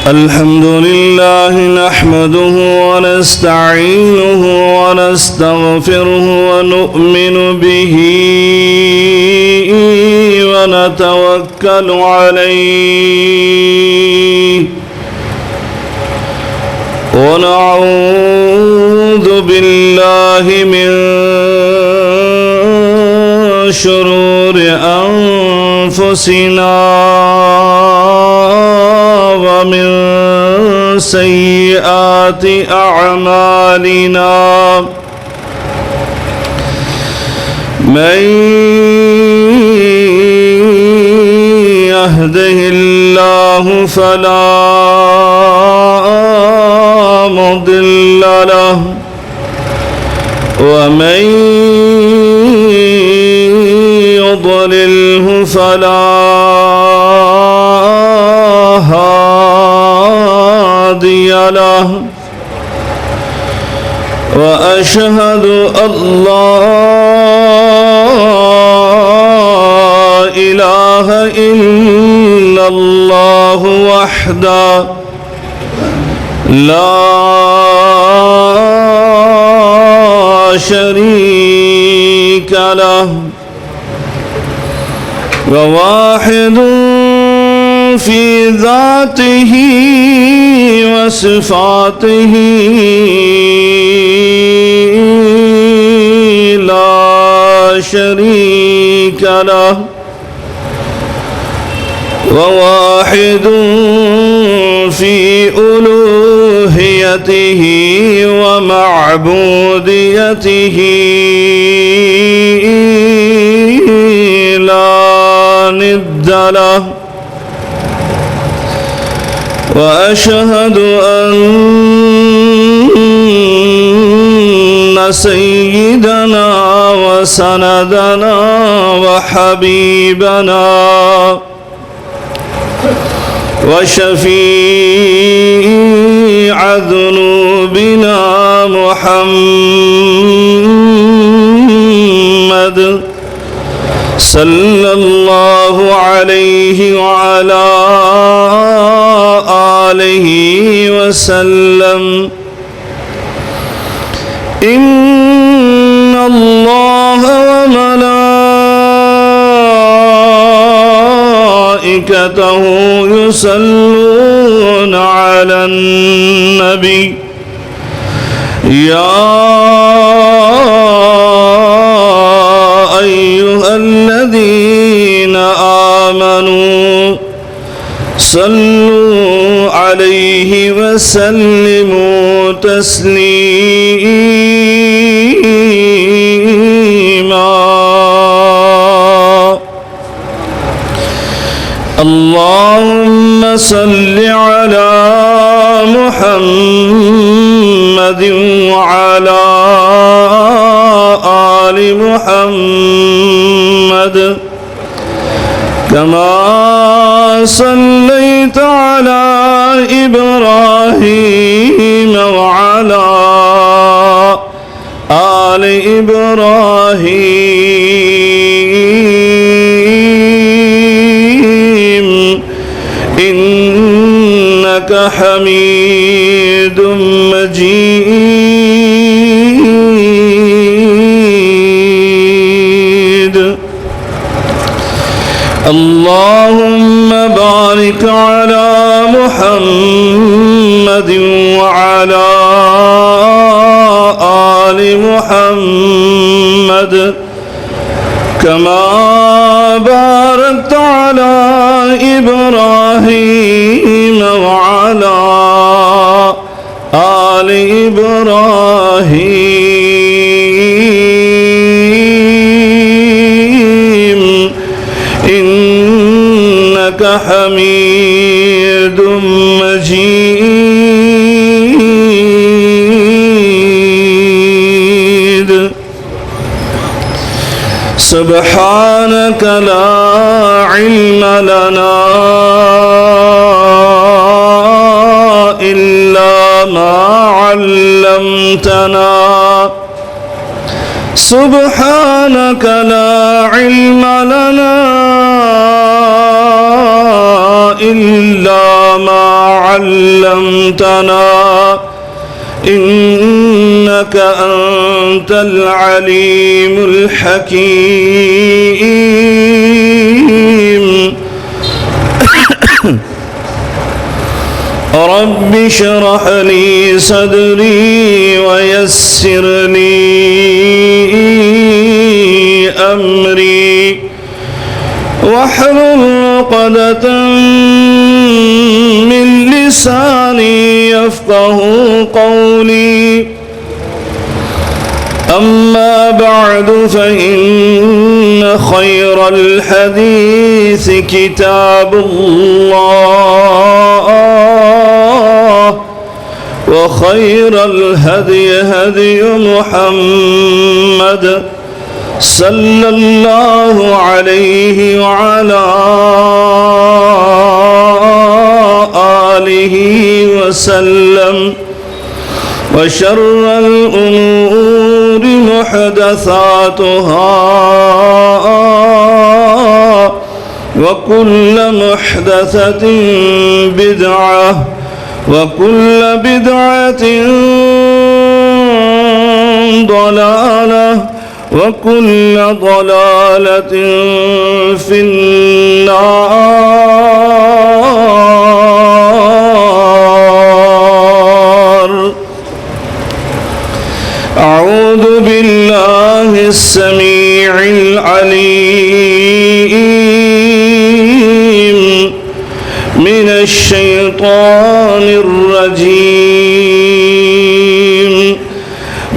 الحمد لله نحمده ونستعينه ونستغفره ونؤمن به ونتوكل عليه ونعوذ بالله من شرور أنفسنا ومن سيئات أعمالنا من يهده الله فلا مضل له ومن يضلله فلا هادي له وأشهد أن لا إله إلا الله وحده لا شريك له وواحد في ذاته وصفاته لا شريك له وواحد في ألوهيته ومعبوديته لا ند له وأشهد أن سيدنا وسندنا وحبيبنا وشفيع ذنوبنا محمد صلى الله عليه وعلى آله وسلم إن الله وملائكته يصلون على النبي يا أيها الذين آمنوا صلوا عليه وسلموا تسليما اللهم صل على محمد وعلى آل محمد كما صليت على إبراهيم وعلى آل إبراهيم إنك حميد مجيد اللهم بارك على محمد وعلى آل محمد كما باركت على إبراهيم وعلى آل إبراهيم إنك حميد مجيد سبحانك لا علم لنا إلا ما علمتنا سبحانك لا علم لنا إلا ما علمتنا إنك أنت العليم الحكيم رب اشرح لي صدري ويسر لي أمري واحلل عقدة من لساني يفقه قولي أما بعد فإن خير الحديث كتاب الله وخير الهدي هدي محمد صلى الله عليه وعلى آله وسلم وشر الأمور محدثاتها وكل محدثة بدعة وكل بدعة ضلالة وكل ضلالة في النار. أعوذ بالله السميع العليم من الشيطان الرجيم.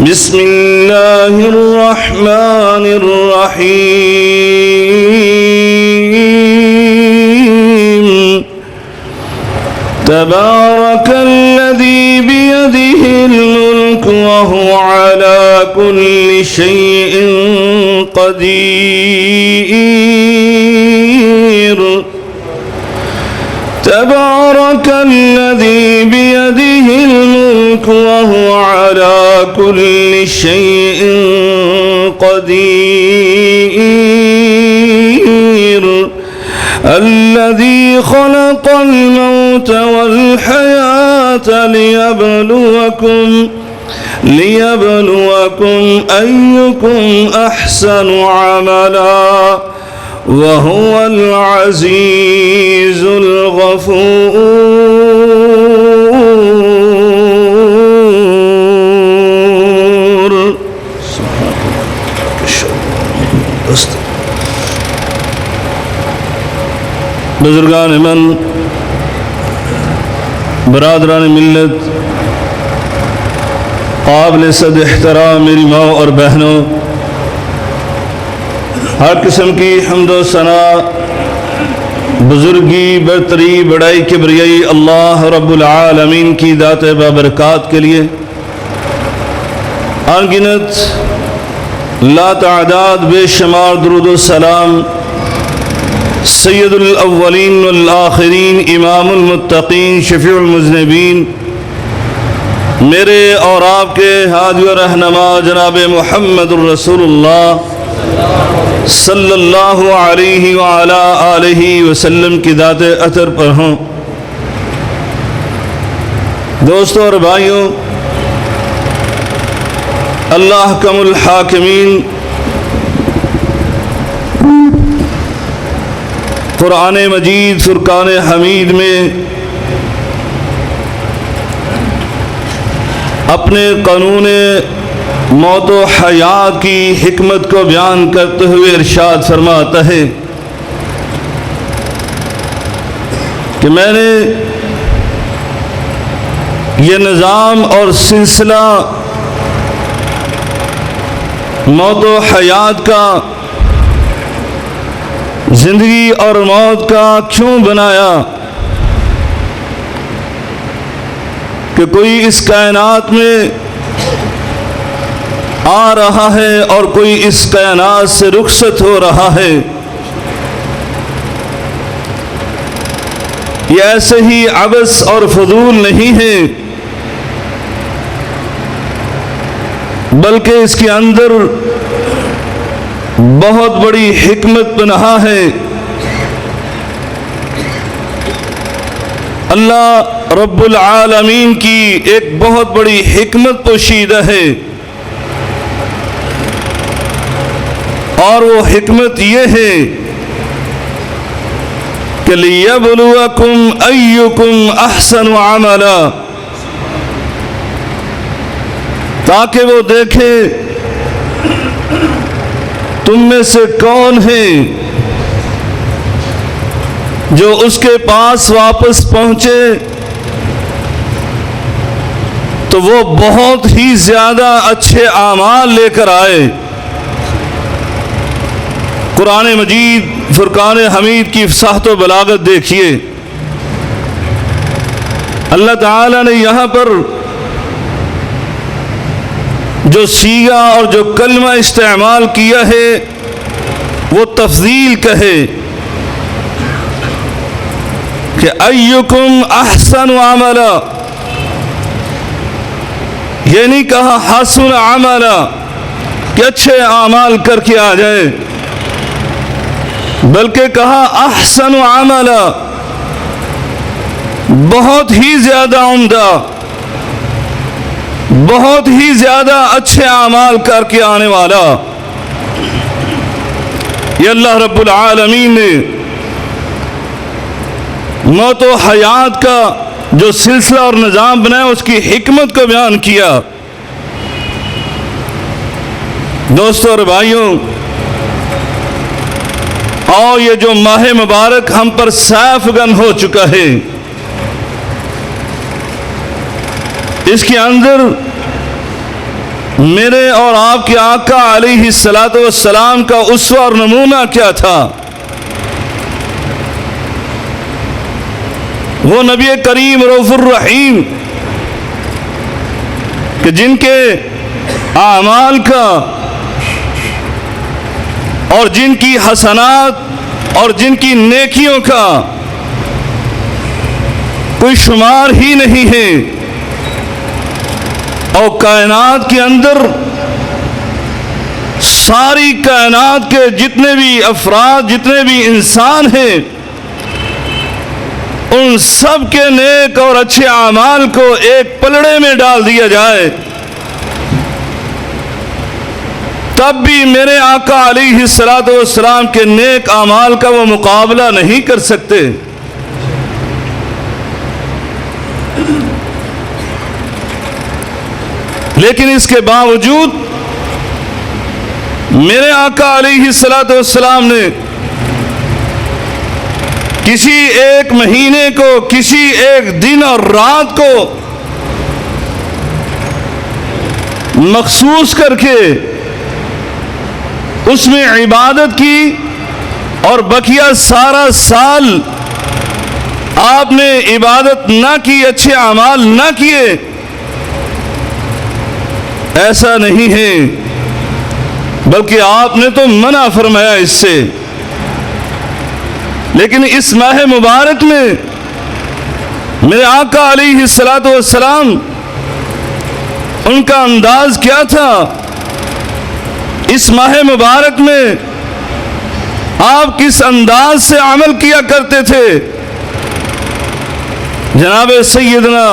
بسم الله الرحمن الرحيم. تبارك الذي بيده الملك وهو على كل شيء قدير. تبارك الذي بيده الملك وهو على كل شيء قدير. الذي خلق الموت والحياة ليبلوكم أيكم أحسن عملا وهو العزيز الغفور. بزرگان من، برادران ملت، قابل صد احترام میری ماں اور بہنوں، ہر قسم کی حمد و ثنا، بزرگی، برتری، بڑائی، کبریائی اللہ رب العالمین کی ذات بابرکات کے لیے ان گنت لا تعداد بے شمار درود و سلام سید الاولین والآخرین، امام المتقین، شفیع المذنبین، میرے اور آپ کے ہادی و رہنما جناب محمد الرسول اللہ صلی اللہ علیہ وعلا آلہ وسلم کی ذات اثر پر ہوں۔ دوستوں اور بھائیوں، اللہ احکم الحاکمین قرآن مجید فرقان حمید میں اپنے قانون موت و حیات کی حکمت کو بیان کرتے ہوئے ارشاد فرماتا ہے کہ میں نے یہ نظام اور سلسلہ موت و حیات کا، زندگی اور موت کا کیوں بنایا کہ کوئی اس کائنات میں آ رہا ہے اور کوئی اس کائنات سے رخصت ہو رہا ہے۔ یہ ایسے ہی عبث اور فضول نہیں ہے، بلکہ اس کے اندر بہت بڑی حکمت پنہاں ہے۔ اللہ رب العالمین کی ایک بہت بڑی حکمت پوشیدہ ہے، اور وہ حکمت یہ ہے کہ لِيَبْلُوَكُمْ أَيُّكُمْ أَحْسَنُ عَمَلًا، تاکہ وہ دیکھے تم میں سے کون ہے جو اس کے پاس واپس پہنچے تو وہ بہت ہی زیادہ اچھے اعمال لے کر آئے۔ قرآن مجید فرقان حمید کی فصاحت و بلاغت دیکھیے، اللہ تعالی نے یہاں پر جو صیغہ اور جو کلمہ استعمال کیا ہے وہ تفضیل کا ہے کہ ایکم احسن عملا، یہ نہیں کہا حسن عملا کہ اچھے اعمال کر کے آ جائے، بلکہ کہا احسن عملا، بہت ہی زیادہ عمدہ، بہت ہی زیادہ اچھے اعمال کر کے آنے والا۔ یہ اللہ رب العالمین نے موت و حیات کا جو سلسلہ اور نظام بنایا اس کی حکمت کو بیان کیا۔ دوستو اور بھائیوں، اور یہ جو ماہ مبارک ہم پر سیف گن ہو چکا ہے، اس کے اندر میرے اور آپ کے آقا علیہ الصلاۃ والسلام کا اسوہ اور نمونہ کیا تھا؟ وہ نبی کریم رؤوف الرحیم کہ جن کے اعمال کا اور جن کی حسنات اور جن کی نیکیوں کا کوئی شمار ہی نہیں ہے، اور کائنات کے اندر ساری کائنات کے جتنے بھی افراد، جتنے بھی انسان ہیں، ان سب کے نیک اور اچھے اعمال کو ایک پلڑے میں ڈال دیا جائے، تب بھی میرے آقا علیہ الصلاۃ والسلام کے نیک اعمال کا وہ مقابلہ نہیں کر سکتے۔ لیکن اس کے باوجود میرے آقا علیہ الصلاۃ والسلام نے کسی ایک مہینے کو، کسی ایک دن اور رات کو مخصوص کر کے اس میں عبادت کی، اور بقیہ سارا سال آپ نے عبادت نہ کی، اچھے اعمال نہ کیے، ایسا نہیں ہے، بلکہ آپ نے تو منع فرمایا اس سے۔ لیکن اس ماہ مبارک میں میرے آقا علیہ الصلاۃ والسلام، ان کا انداز کیا تھا؟ اس ماہ مبارک میں آپ کس انداز سے عمل کیا کرتے تھے؟ جناب سیدنا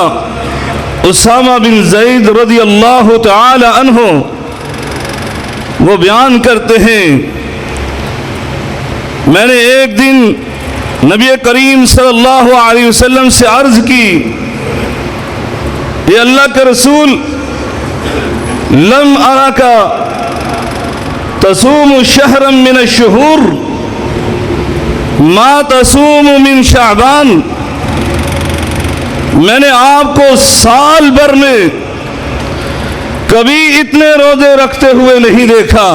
اسامہ بن زید رضی اللہ تعالی عنہ وہ بیان کرتے ہیں، میں نے ایک دن نبی کریم صلی اللہ علیہ وسلم سے عرض کی، یہ اللہ کے رسول، لم اراک تصوم شہرا من الشہور ما تصوم من شعبان، میں نے آپ کو سال بھر میں کبھی اتنے روزے رکھتے ہوئے نہیں دیکھا۔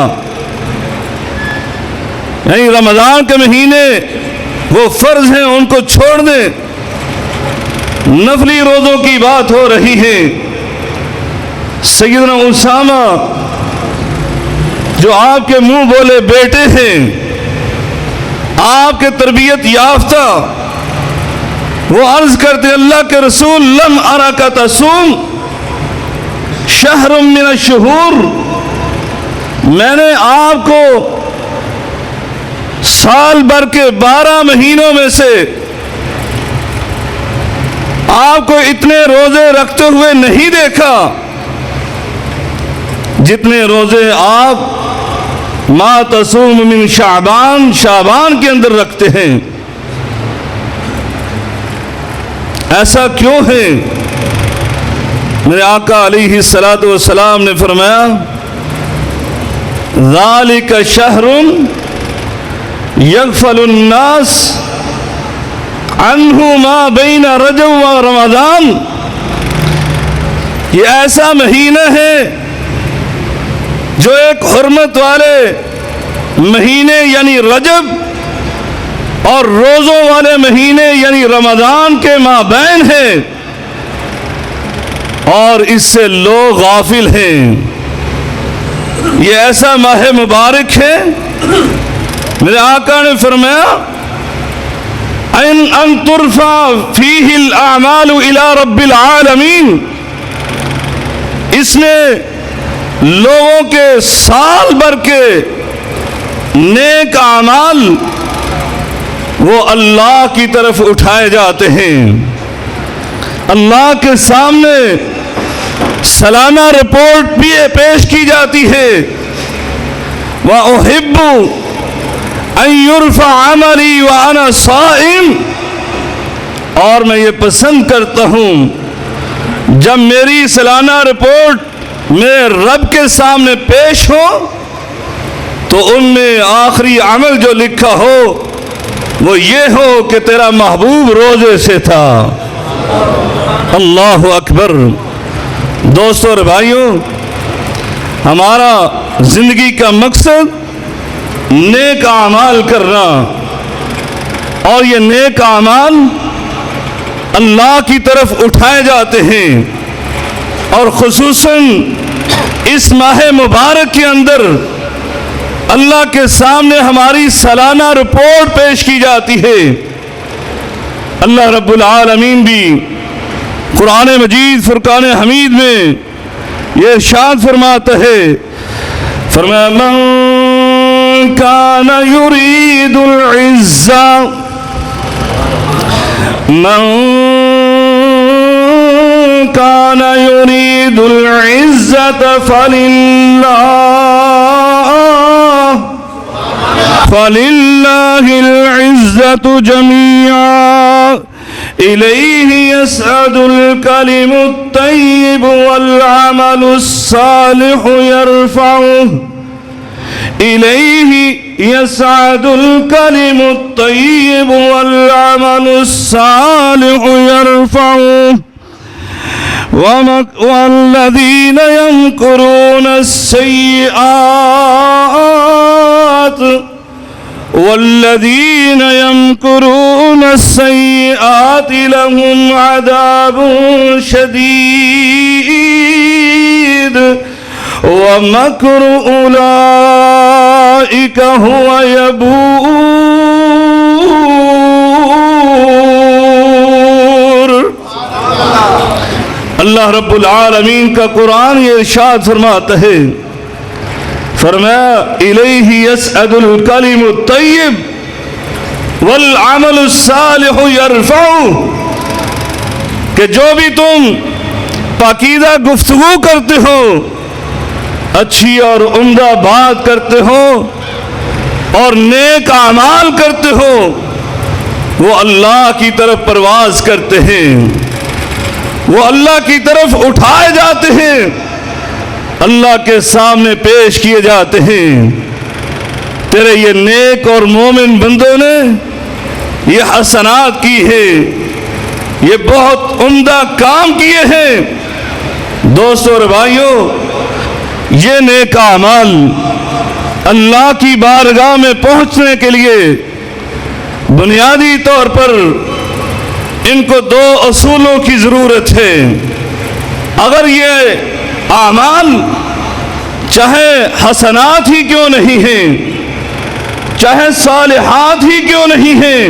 یعنی رمضان کے مہینے وہ فرض ہیں، ان کو چھوڑ دیں، نفلی روزوں کی بات ہو رہی ہے۔ سیدنا اسامہ جو آپ کے منہ بولے بیٹے ہیں، آپ کے تربیت یافتہ، وہ عرض کرتے اللہ کے رسول، لم اراک تصوم شہر من الشہور، میں نے آپ کو سال بھر کے 12 مہینوں میں سے آپ کو اتنے روزے رکھتے ہوئے نہیں دیکھا جتنے روزے آپ ما تصوم من شعبان کے اندر رکھتے ہیں۔ ایسا کیوں ہے؟ میرے آقا علیہ الصلوۃ والسلام نے فرمایا ذالک شہر یغفل الناس عنہ ما بین رجب و رمضان، یہ ایسا مہینہ ہے جو ایک حرمت والے مہینے یعنی رجب اور روزوں والے مہینے یعنی رمضان کے مابین ہے، اور اس سے لوگ غافل ہیں۔ یہ ایسا ماہ مبارک ہے، میرے آقا نے فرمایا ان ترفع فیہ الاعمال الی رب العالمین، اس میں لوگوں کے سال بھر کے نیک اعمال وہ اللہ کی طرف اٹھائے جاتے ہیں، اللہ کے سامنے سالانہ رپورٹ بھی پیش کی جاتی ہے۔ وَأُحِبُّ أَن يُرْفَعَ عَمَلِي وَأَنَا صَائِمٌ، اور میں یہ پسند کرتا ہوں جب میری سالانہ رپورٹ میرے رب کے سامنے پیش ہو تو ان میں آخری عمل جو لکھا ہو وہ یہ ہو کہ تیرا محبوب روزے سے تھا۔ اللہ اکبر۔ دوستو اور بھائیوں، ہمارا زندگی کا مقصد نیک اعمال کرنا، اور یہ نیک اعمال اللہ کی طرف اٹھائے جاتے ہیں، اور خصوصاً اس ماہ مبارک کے اندر اللہ کے سامنے ہماری سالانہ رپورٹ پیش کی جاتی ہے۔ اللہ رب العالمین بھی قرآن مجید فرقان حمید میں یہ ارشاد فرماتا ہے، فرمایا من کان یرید العزہ من کان یرید العزة فللہ العزة جميعا إليه يسعد الكلم الطيب والعمل الصالح يرفعه إليه يسعد الكلم الطيب والعمل الصالح يرفعه والذين يمكرون السيئات لهم عذاب شديد ومكر أولئك هو يبور۔ اللہ رب العالمین کا قرآن یہ ارشاد فرماتا ہے، فرمایا الیہ یسعد الکلم الطیب والعمل الصالح یرفعہ، کہ جو بھی تم پاکیزہ گفتگو کرتے ہو، اچھی اور عمدہ بات کرتے ہو اور نیک اعمال کرتے ہو، وہ اللہ کی طرف پرواز کرتے ہیں، وہ اللہ کی طرف اٹھائے جاتے ہیں، اللہ کے سامنے پیش کیے جاتے ہیں۔ تیرے یہ نیک اور مومن بندوں نے یہ حسنات کی ہے، یہ بہت عمدہ کام کیے ہیں۔ دوستو اور بھائیوں، یہ نیک اعمال اللہ کی بارگاہ میں پہنچنے کے لیے بنیادی طور پر ان کو دو اصولوں کی ضرورت ہے۔ اگر یہ اعمال چاہے حسنات ہی کیوں نہیں ہیں، چاہے صالحات ہی کیوں نہیں ہیں،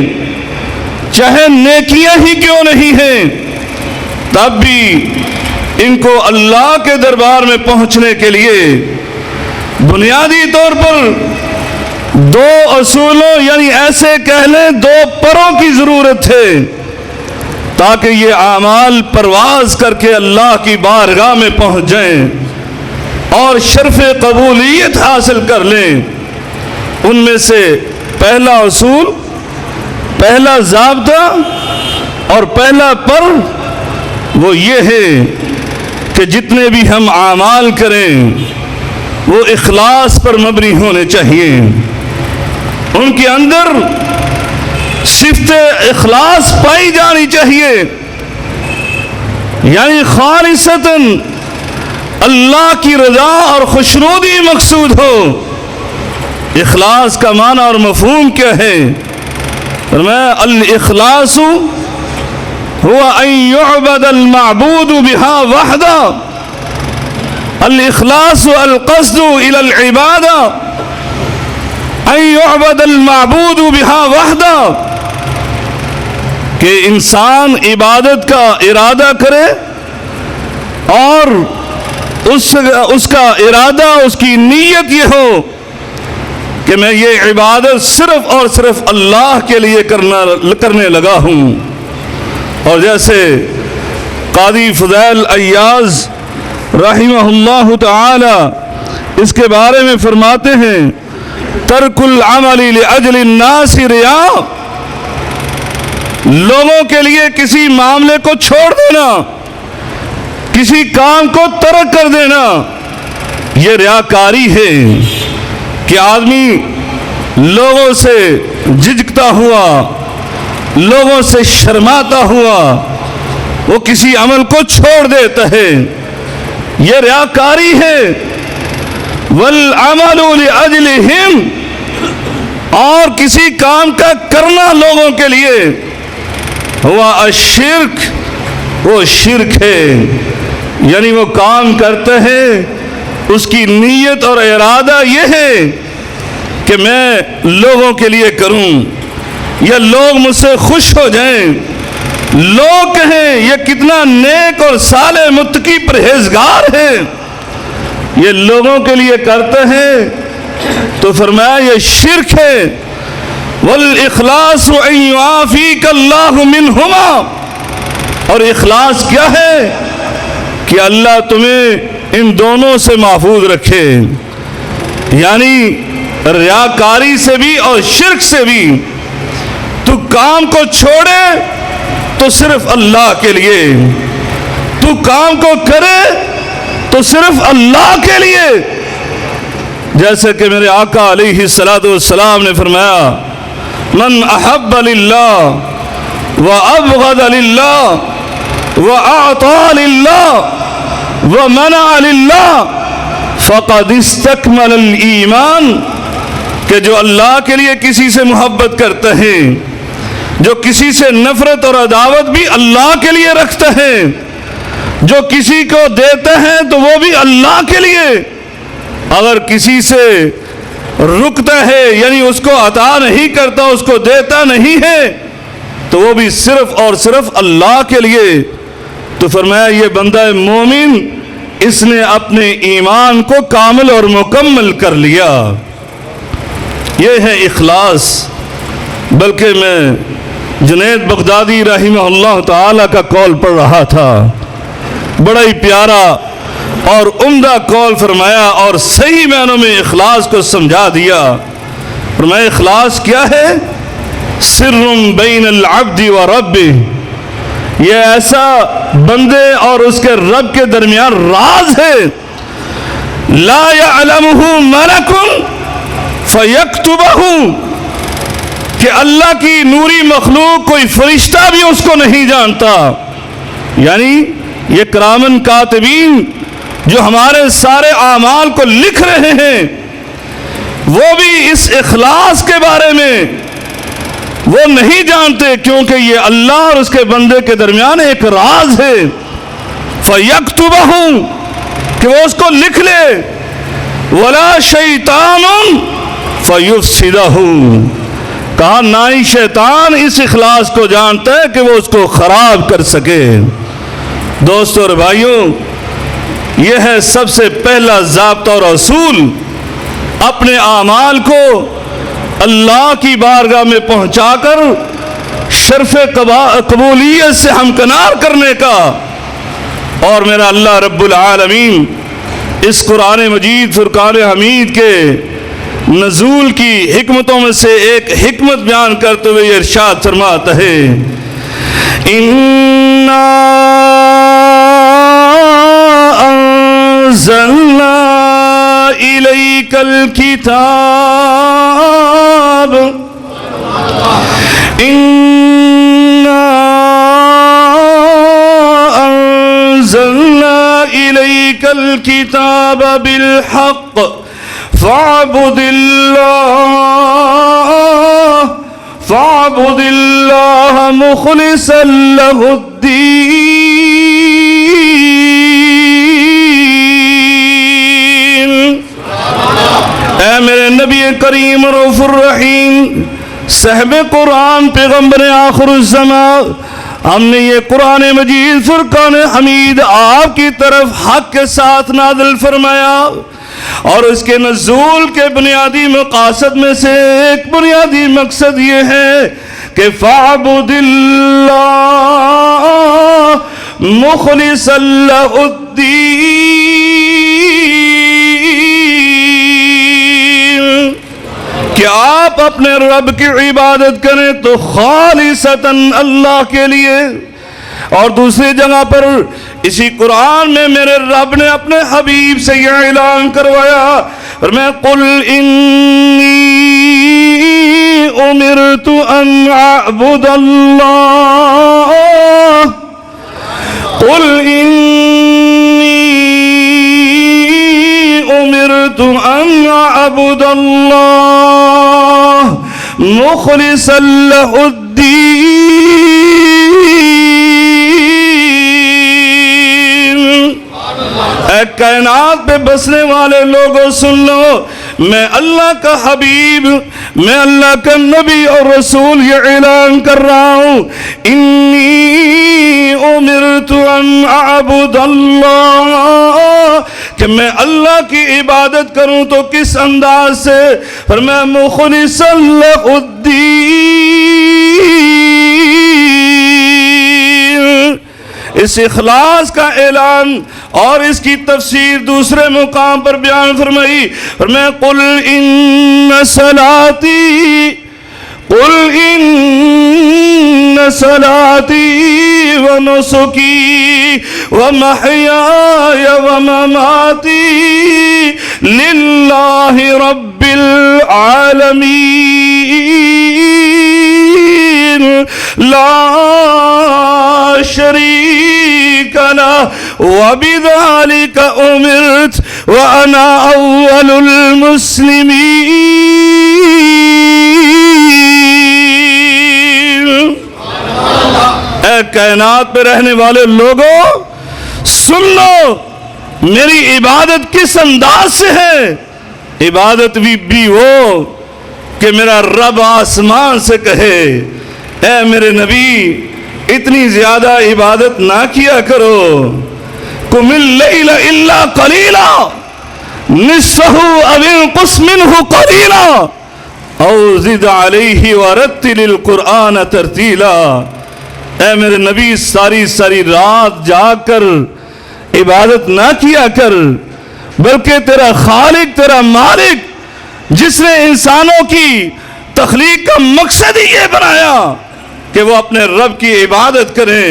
چاہے نیکیاں ہی کیوں نہیں ہیں، تب بھی ان کو اللہ کے دربار میں پہنچنے کے لیے بنیادی طور پر دو اصولوں یعنی ایسے کہہ لیں دو پروں کی ضرورت ہے۔ تاکہ یہ اعمال پرواز کر کے اللہ کی بارگاہ میں پہنچ جائیں اور شرف قبولیت حاصل کر لیں۔ ان میں سے پہلا اصول، پہلا ضابطہ اور پہلا پر وہ یہ ہے کہ جتنے بھی ہم اعمال کریں وہ اخلاص پر مبنی ہونے چاہیے۔ ان کے اندر صفت اخلاص پائی جانی چاہیے، یعنی خالصتاً اللہ کی رضا اور خوشنودی مقصود ہو۔ اخلاص کا معنی اور مفہوم کیا ہے؟ فرمایا الاخلاص هو ان يعبد المعبود بها وحده، الاخلاص القصد الى العبادة ان يعبد المعبود بها وحده، کہ انسان عبادت کا ارادہ کرے اور اس کا ارادہ، اس کی نیت یہ ہو کہ میں یہ عبادت صرف اور صرف اللہ کے لیے کرنے لگا ہوں۔ اور جیسے قاضی فضیل ایاز رحمہ اللہ تعالی اس کے بارے میں فرماتے ہیں، ترک العمل لاجل الناس ریا، لوگوں کے لیے کسی معاملے کو چھوڑ دینا، کسی کام کو ترک کر دینا، یہ ریاکاری ہے کہ آدمی لوگوں سے جھجکتا ہوا، لوگوں سے شرماتا ہوا وہ کسی عمل کو چھوڑ دیتا ہے، یہ ریاکاری ہے۔ والعمل لاجلہم، اور کسی کام کا کرنا لوگوں کے لیے، ہوا الشرک، وہ شرک ہے، یعنی وہ کام کرتے ہیں اس کی نیت اور ارادہ یہ ہے کہ میں لوگوں کے لیے کروں یا لوگ مجھ سے خوش ہو جائیں، لوگ کہیں یہ کتنا نیک اور صالح متقی پرہیزگار ہے، یہ لوگوں کے لیے کرتے ہیں، تو فرمایا یہ شرک ہے۔ والاخلاص ان يعافيك الله منهما، اور اخلاص کیا ہے کہ اللہ تمہیں ان دونوں سے محفوظ رکھے، یعنی ریاکاری سے بھی اور شرک سے بھی۔ تو کام کو چھوڑے تو صرف اللہ کے لیے، تو کام کو کرے تو صرف اللہ کے لیے، جیسے کہ میرے آقا علیہ الصلوۃ والسلام نے فرمایا، من احب للہ وابغض للہ واعطى للہ ومنع للہ فقد استکمل الایمان، کہ جو اللہ کے لیے کسی سے محبت کرتے ہیں، جو کسی سے نفرت اور عداوت بھی اللہ کے لیے رکھتے ہیں، جو کسی کو دیتے ہیں تو وہ بھی اللہ کے لیے، اگر کسی سے رکتا ہے یعنی اس کو عطا نہیں کرتا، اس کو دیتا نہیں ہے، تو وہ بھی صرف اور صرف اللہ کے لیے۔ تو فرمایا یہ بندہ مومن اس نے اپنے ایمان کو کامل اور مکمل کر لیا، یہ ہے اخلاص۔ بلکہ میں جنید بغدادی رحمہ اللہ تعالی کا قول پڑھ رہا تھا، بڑا ہی پیارا اور عمدہ قول فرمایا اور صحیح معنوں میں اخلاص کو سمجھا دیا۔ فرمایا اخلاص کیا ہے؟ سر بین العبد و ربہ، یہ ایسا بندے اور اس کے رب کے درمیان راز ہے، لا یعلمہ ملک فیکتبہ، کہ اللہ کی نوری مخلوق کوئی فرشتہ بھی اس کو نہیں جانتا، یعنی یہ کرامن کاتبین جو ہمارے سارے اعمال کو لکھ رہے ہیں وہ بھی اس اخلاص کے بارے میں وہ نہیں جانتے، کیونکہ یہ اللہ اور اس کے بندے کے درمیان ایک راز ہے۔ فَيَكْتُبَهُ، کہ وہ اس کو لکھ لے، وَلَا شَيْطَانٌ فَيُفْسِدَهُ، کہا نہ ہی شیطان اس اخلاص کو جانتا ہے کہ وہ اس کو خراب کر سکے۔ دوستو اور بھائیوں، یہ ہے سب سے پہلا ضابطہ اور اصول، اپنے اعمال کو اللہ کی بارگاہ میں پہنچا کر شرف قبولیت سے ہمکنار کرنے کا۔ اور میرا اللہ رب العالمین اس قرآن مجید فرقان حمید کے نزول کی حکمتوں میں سے ایک حکمت بیان کرتے ہوئے یہ ارشاد فرماتا ہے، اِنَّا أَنزَلْنَا إِلَيْكَ الْكِتَابَ إِنَّا أَنزَلْنَا إِلَيْكَ الْكِتَابَ بِالْحَقِّ فَاعْبُدِ اللَّهَ مُخْلِصًا لَهُ الدِّينَ۔ اے میرے نبی کریم رؤوف الرحیم، صاحب قرآن، پیغمبر آخر الزمان، ہم نے یہ قرآن مجید فرقان حمید آپ کی طرف حق کے ساتھ نازل فرمایا، اور اس کے نزول کے بنیادی مقاصد میں سے ایک بنیادی مقصد یہ ہے کہ فَاعْبُدِ اللَّهَ مُخْلِصًا لَهُ الدِّينَ، کہ آپ اپنے رب کی عبادت کریں تو خالصتاً اللہ کے لیے۔ اور دوسری جگہ پر اسی قرآن میں میرے رب نے اپنے حبیب سے یہ اعلان کروایا، فرمایا قُلْ إِنِّي أُمِرْتُ أَنْ أَعْبُدَ اللَّهَ قُلْ إِنِّي أُمِرْتُ أَنْ أَعْبُدَ اللَّهَ مُخْلِصًا لَهُ الدِّينَ۔ اے کائنات پہ بسنے والے لوگوں سن لو، میں اللہ کا حبیب، میں اللہ کا نبی اور رسول یہ اعلان کر رہا ہوں، انی امرت ان اعبد اللہ، کہ میں اللہ کی عبادت کروں تو کس انداز سے؟ فرمایا مخلصا لہ الدین۔ اس اخلاص کا اعلان اور اس کی تفسیر دوسرے مقام پر بیان فرمائی، فرمایا قل ان صلاتی ونسکی ومحیای ومماتی للہ رب العالمین لا شریک لہ وبذلک امرت وانا اول المسلمین۔ اے کائنات پہ رہنے والے لوگوں سن لو، میری عبادت کس انداز سے ہے؟ عبادت بھی وہ کہ میرا رب آسمان سے کہے، اے میرے نبی اتنی زیادہ عبادت نہ کیا کرو، قم اللیل الا قلیلا نصفہ او انقص منہ قلیلا او زد علیہ ورتل القرآن ترتیلا۔ اے میرے نبی ساری رات جاگ کر عبادت نہ کیا کر، بلکہ تیرا خالق، تیرا مالک، جس نے انسانوں کی تخلیق کا مقصد ہی یہ بنایا کہ وہ اپنے رب کی عبادت کریں،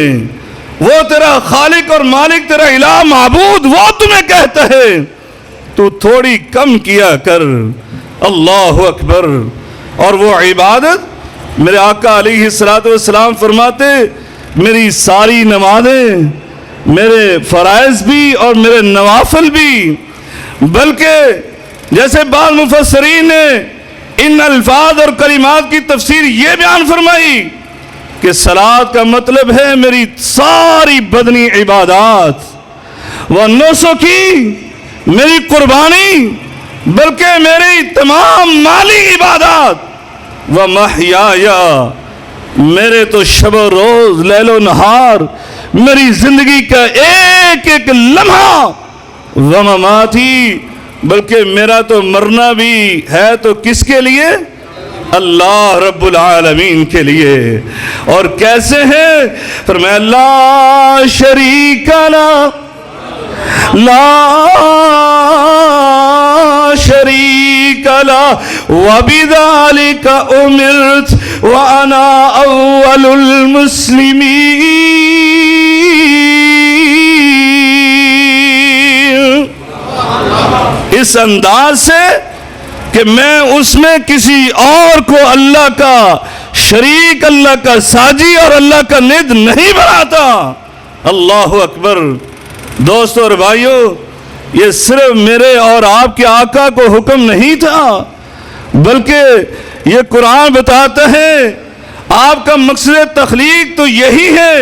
وہ تیرا خالق اور مالک، تیرا الہ معبود، وہ تمہیں کہتا ہے تو تھوڑی کم کیا کر۔ اللہ اکبر۔ اور وہ عبادت میرے آقا علیہ السلام فرماتے، میری ساری نمازیں، میرے فرائض بھی اور میرے نوافل بھی، بلکہ جیسے بعض مفسرین نے ان الفاظ اور کلمات کی تفسیر یہ بیان فرمائی کہ صلاۃ کا مطلب ہے میری ساری بدنی عبادات، ونسکی میری قربانی، بلکہ میری تمام مالی عبادات، ومحیایا میرے تو شب و روز، لیل و نہار، میری زندگی کا ایک ایک لمحہ، ومماتی بلکہ میرا تو مرنا بھی ہے تو کس کے لیے؟ اللہ رب العالمین کے لیے. اور کیسے ہیں؟ فرمایا لا شریک لا، لا شریک لا وبذالک امرت وانا اول المسلمین. اس انداز سے کہ میں اس میں کسی اور کو اللہ کا شریک، اللہ کا ساجی اور اللہ کا ند نہیں بناتا. اللہ اکبر. دوستو اور بھائیو، یہ صرف میرے اور آپ کے آقا کو حکم نہیں تھا، بلکہ یہ قرآن بتاتا ہے آپ کا مقصد تخلیق تو یہی ہے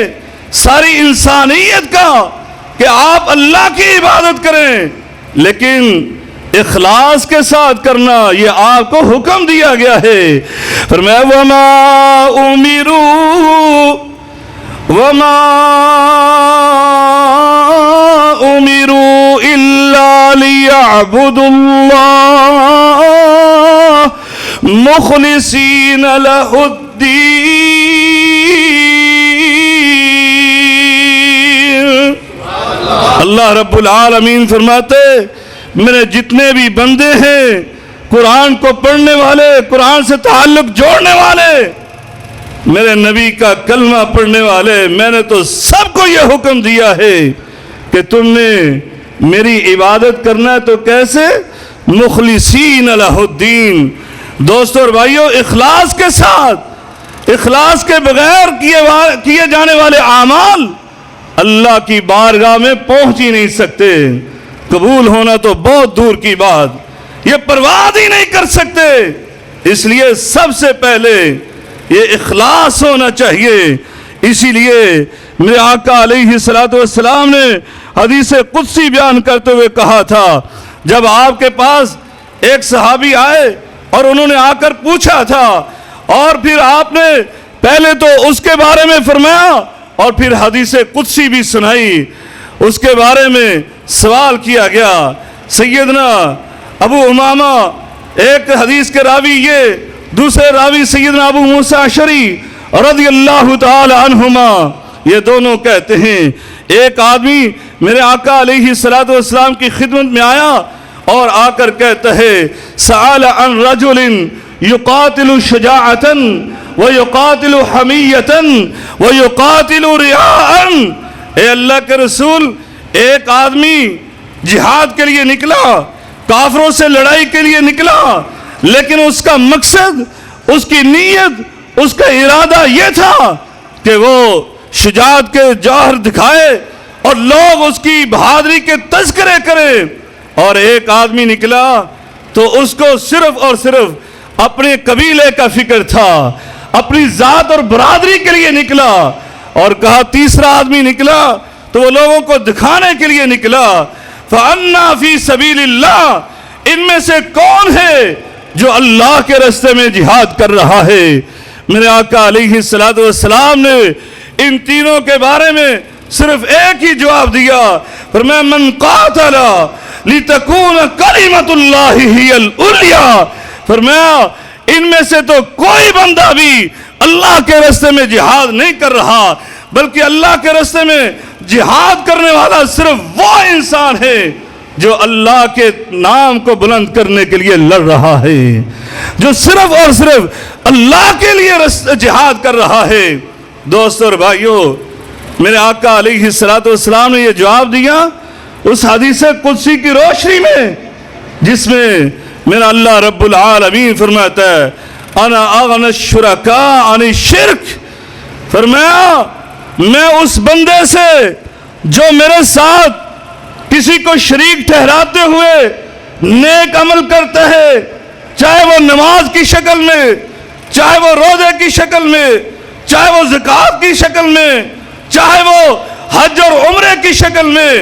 ساری انسانیت کا کہ آپ اللہ کی عبادت کریں، لیکن اخلاص کے ساتھ کرنا یہ آپ کو حکم دیا گیا ہے. فرمایا وما امروا الا ليعبدوا الله مخلصين له الدين. اللہ رب العالمین فرماتے میرے جتنے بھی بندے ہیں قرآن کو پڑھنے والے، قرآن سے تعلق جوڑنے والے، میرے نبی کا کلمہ پڑھنے والے، میں نے تو سب کو یہ حکم دیا ہے کہ تم نے میری عبادت کرنا ہے. تو کیسے؟ مخلصین لہ الدین. دوستو اور بھائیو، اخلاص کے ساتھ، اخلاص کے بغیر کیے جانے والے اعمال اللہ کی بارگاہ میں پہنچ ہی نہیں سکتے. قبول ہونا تو بہت دور کی بات، یہ پرواز ہی نہیں کر سکتے. اس لیے سب سے پہلے یہ اخلاص ہونا چاہیے. اسی لیے میرے آقا علیہ السلام نے حدیث قدسی بیان کرتے ہوئے کہا تھا، جب آپ کے پاس ایک صحابی آئے اور انہوں نے آ کر پوچھا تھا، اور پھر آپ نے پہلے تو اس کے بارے میں فرمایا اور پھر حدیث قدسی بھی سنائی. اس کے بارے میں سوال کیا گیا. سیدنا ابو امامہ ایک حدیث کے راوی یہ، دوسرے راوی سیدنا ابو موسیٰ اشعری رضی اللہ تعالی عنہما، یہ دونوں کہتے ہیں ایک آدمی میرے آقا علیہ السلام کی خدمت میں آیا اور آ کر کہتا ہے سأل عن رجل يقاتل شجاعة ويقاتل حمیة ويقاتل رعاء. اے اللہ کے رسول، ایک آدمی جہاد کے لیے نکلا، کافروں سے لڑائی کے لیے نکلا، لیکن اس کا مقصد، اس کی نیت، اس کا ارادہ یہ تھا کہ وہ شجاعت کے جوہر دکھائے اور لوگ اس کی بہادری کے تذکرے کریں. اور ایک آدمی نکلا تو اس کو صرف اور صرف اپنے قبیلے کا فکر تھا، اپنی ذات اور برادری کے لیے نکلا. اور کہا تیسرا آدمی نکلا تو وہ لوگوں کو دکھانے کے لیے نکلا. فَأَنَّا فِي سَبِيلِ اللَّهِ، ان میں سے کون ہے جو اللہ کے راستے میں جہاد کر رہا ہے؟ میرے آقا علیہ السلام نے ان تینوں کے بارے میں صرف ایک ہی جواب دیا، فرمایا من قاتل لتکون کلمۃ اللہ ہی العلیٰ. فرمایا ان میں سے تو کوئی بندہ بھی اللہ کے راستے میں جہاد نہیں کر رہا، بلکہ اللہ کے راستے میں جہاد کرنے والا صرف وہ انسان ہے جو اللہ کے نام کو بلند کرنے کے لیے لڑ رہا ہے، جو صرف اور صرف اللہ کے لیے جہاد کر رہا ہے. دوستو اور بھائیو، میرے آقا علیہ السلام نے یہ جواب دیا اس حدیث قدسی کی روشنی میں، جس میں میرا اللہ رب العالمین فرماتا ہے انا اغنی الشرکاء عن الشرک. فرمایا میں اس بندے سے جو میرے ساتھ کسی کو شریک ٹھہراتے ہوئے نیک عمل کرتا ہے، چاہے وہ نماز کی شکل میں، چاہے وہ روزے کی شکل میں، چاہے وہ زکوٰۃ کی شکل میں، چاہے وہ حج اور عمرے کی شکل میں،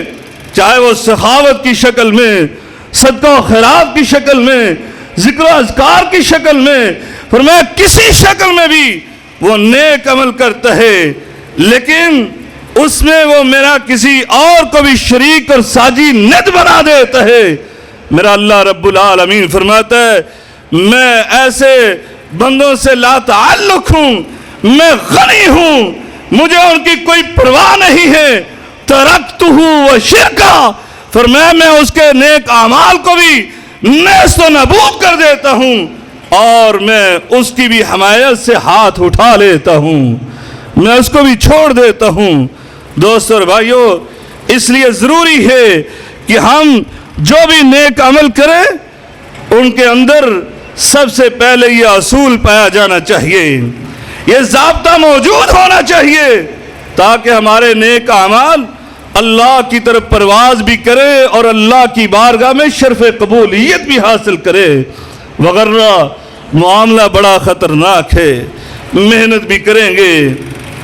چاہے وہ سخاوت کی شکل میں، صدقہ و خیرات کی شکل میں، ذکر و اذکار کی شکل میں، فرمایا کسی شکل میں بھی وہ نیک عمل کرتا ہے، لیکن اس میں وہ میرا کسی اور کو بھی شریک اور ساجی ند بنا دیتا ہے، میرا اللہ رب العالمین فرماتا ہے میں ایسے بندوں سے لا تعلق ہوں، میں غنی ہوں، مجھے ان کی کوئی پرواہ نہیں ہے. ترکتہ و شرکا، فرمایا میں اس کے نیک اعمال کو بھی نیست و نابود کر دیتا ہوں اور میں اس کی بھی حمایت سے ہاتھ اٹھا لیتا ہوں، میں اس کو بھی چھوڑ دیتا ہوں. دوستو اور بھائیو، اس لیے ضروری ہے کہ ہم جو بھی نیک عمل کریں ان کے اندر سب سے پہلے یہ اصول پایا جانا چاہیے، یہ ضابطہ موجود ہونا چاہیے تاکہ ہمارے نیک اعمال اللہ کی طرف پرواز بھی کرے اور اللہ کی بارگاہ میں شرف قبولیت بھی حاصل کرے. وغیرہ معاملہ بڑا خطرناک ہے، محنت بھی کریں گے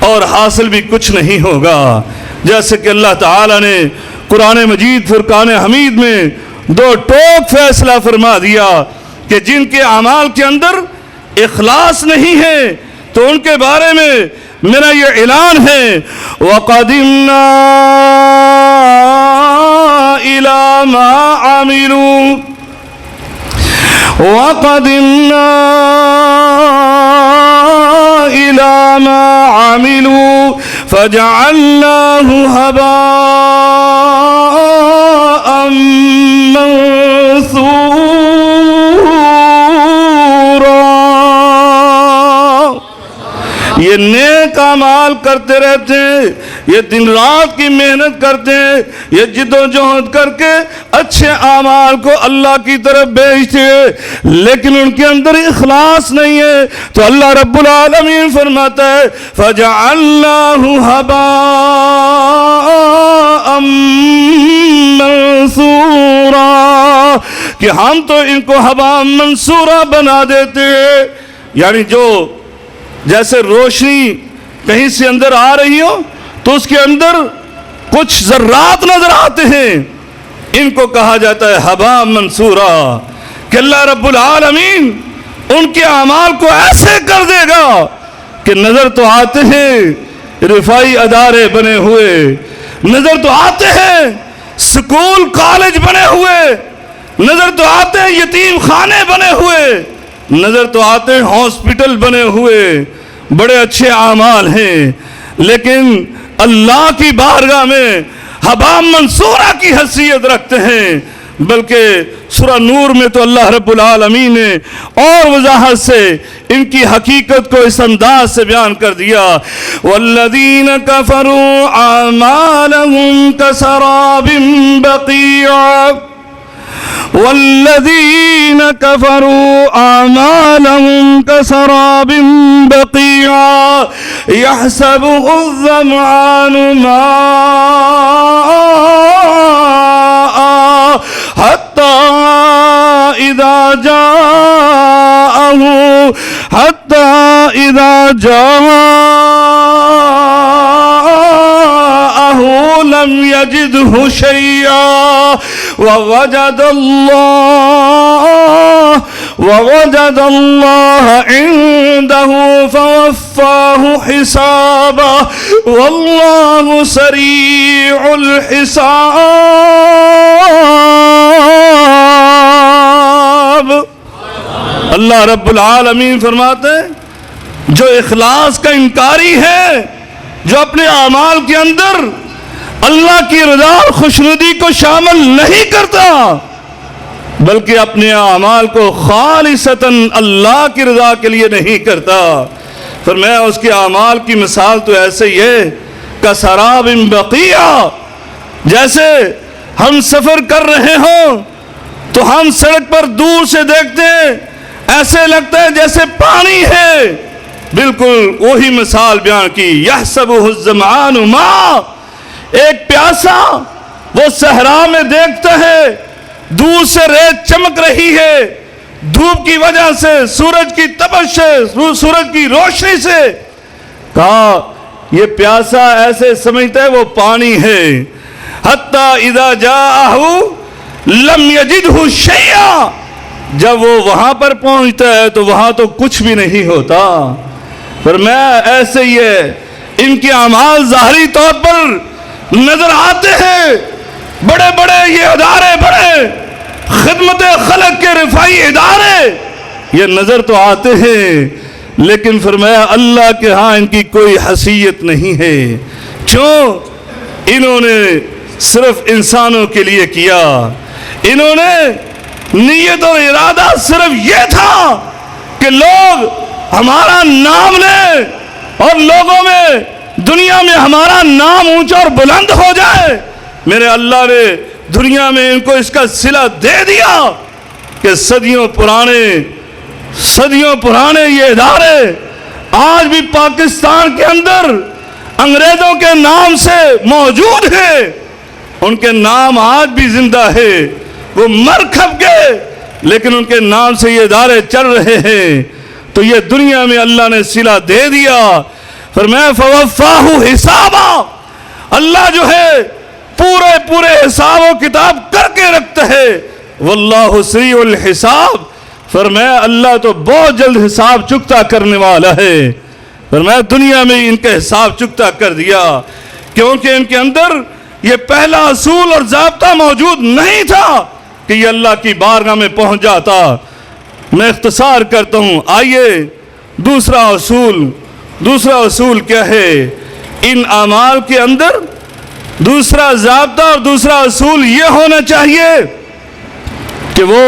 اور حاصل بھی کچھ نہیں ہوگا. جیسے کہ اللہ تعالیٰ نے قرآن مجید فرقان حمید میں دو ٹوک فیصلہ فرما دیا کہ جن کے اعمال کے اندر اخلاص نہیں ہے تو ان کے بارے میں میرا یہ اعلان ہے، وَقَدِمْنَا إِلَى مَا عَمِلُوا وَقَدِمْنَا إِلَى مَا عَمِلُوا فَجَعَلْنَاهُ هَبَاءً مَنثُورًا. یہ نیک اعمال کرتے رہتے ہیں، یہ دن رات کی محنت کرتے ہیں، یہ جد و جہد کر کے اچھے اعمال کو اللہ کی طرف بھیجتے ہیں، لیکن ان کے اندر اخلاص نہیں ہے تو اللہ رب العالمین فرماتا ہے فَجَعَلْنَاهُ هَبَاءً مَنثُورًا، کہ ہم تو ان کو ہباء منصورہ بنا دیتے ہیں. یعنی جو جیسے روشنی کہیں سے اندر آ رہی ہو تو اس کے اندر کچھ ذرات نظر آتے ہیں، ان کو کہا جاتا ہے ہباء منصورہ، کہ اللہ رب العالمین ان کے اعمال کو ایسے کر دے گا کہ نظر تو آتے ہیں رفائی ادارے بنے ہوئے، نظر تو آتے ہیں سکول کالج بنے ہوئے، نظر تو آتے ہیں یتیم خانے بنے ہوئے، نظر تو آتے ہیں ہاسپٹل بنے ہوئے، بڑے اچھے اعمال ہیں، لیکن اللہ کی بارگاہ میں ہباء منصورہ کی حیثیت رکھتے ہیں. بلکہ سورہ نور میں تو اللہ رب العالمین نے اور وضاحت سے ان کی حقیقت کو اس انداز سے بیان کر دیا، وَالَّذِينَ كَفَرُوا أَعْمَالَهُمْ كَسَرَابٍ بَقِيعٍ والذين كفروا أعمالهم كسراب بقيع يحسبه الظمآن ماء حتى إذا جاءه لم يجده شيئا ووجد الله عنده فوفاه حسابه والله سريع الحساب. اللہ رب العالمین فرماتے ہیں جو اخلاص کا انکاری ہے، جو اپنے اعمال کے اندر اللہ کی رضا اور خوشنودی کو شامل نہیں کرتا بلکہ اپنے اعمال کو خالصتاً اللہ کی رضا کے لیے نہیں کرتا، فرمایا اس کے اعمال کی مثال تو ایسے ہی ہے کسراب بقیع، جیسے ہم سفر کر رہے ہوں تو ہم سڑک پر دور سے دیکھتے ہیں ایسے لگتا ہے جیسے پانی ہے، بالکل وہی مثال بیان کی. یحسبہ الظمآن ماء، ایک پیاسا وہ صحرا میں دیکھتا ہے دور سے ریت چمک رہی ہے، دھوپ کی وجہ سے، سورج کی تپش سے، سورج کی روشنی سے، کہا یہ پیاسا ایسے سمجھتا ہے وہ پانی ہے. حتی اذا جاءہ لم یجدہ شیئا، جب وہ وہاں پر پہنچتا ہے تو وہاں تو کچھ بھی نہیں ہوتا. فرمایا ایسے ہی ہے، ان کے اعمال ظاہری طور پر نظر آتے ہیں، بڑے بڑے یہ ادارے، بڑے خدمت خلق کے رفائی ادارے، یہ نظر تو آتے ہیں لیکن فرمایا اللہ کے ہاں ان کی کوئی حیثیت نہیں ہے. کیوں؟ انہوں نے صرف انسانوں کے لیے کیا. انہوں نے نیت اور ارادہ صرف یہ تھا کہ لوگ ہمارا نام لیں اور لوگوں میں دنیا میں ہمارا نام اونچا اور بلند ہو جائے. میرے اللہ نے دنیا میں ان کو اس کا صلہ دے دیا کہ صدیوں پرانے یہ ادارے آج بھی پاکستان کے اندر انگریزوں کے نام سے موجود ہیں. ان کے نام آج بھی زندہ ہے. وہ مر کھپ گئے لیکن ان کے نام سے یہ ادارے چل رہے ہیں. تو یہ دنیا میں اللہ نے صلہ دے دیا. فرمایا فوفاہ حسابا، اللہ جو ہے پورے حساب و کتاب کر کے رکھتا ہے. واللہ سریع الحساب، فرمایا اللہ تو بہت جلد حساب چکتا کرنے والا ہے. فرمایا دنیا میں ان کا حساب چکتا کر دیا کیونکہ ان کے اندر یہ پہلا اصول اور ضابطہ موجود نہیں تھا کہ یہ اللہ کی بارگاہ میں پہنچ جاتا. میں اختصار کرتا ہوں. آئیے دوسرا اصول کیا ہے؟ ان اعمال کے اندر دوسرا ضابطہ اور دوسرا اصول یہ ہونا چاہیے کہ وہ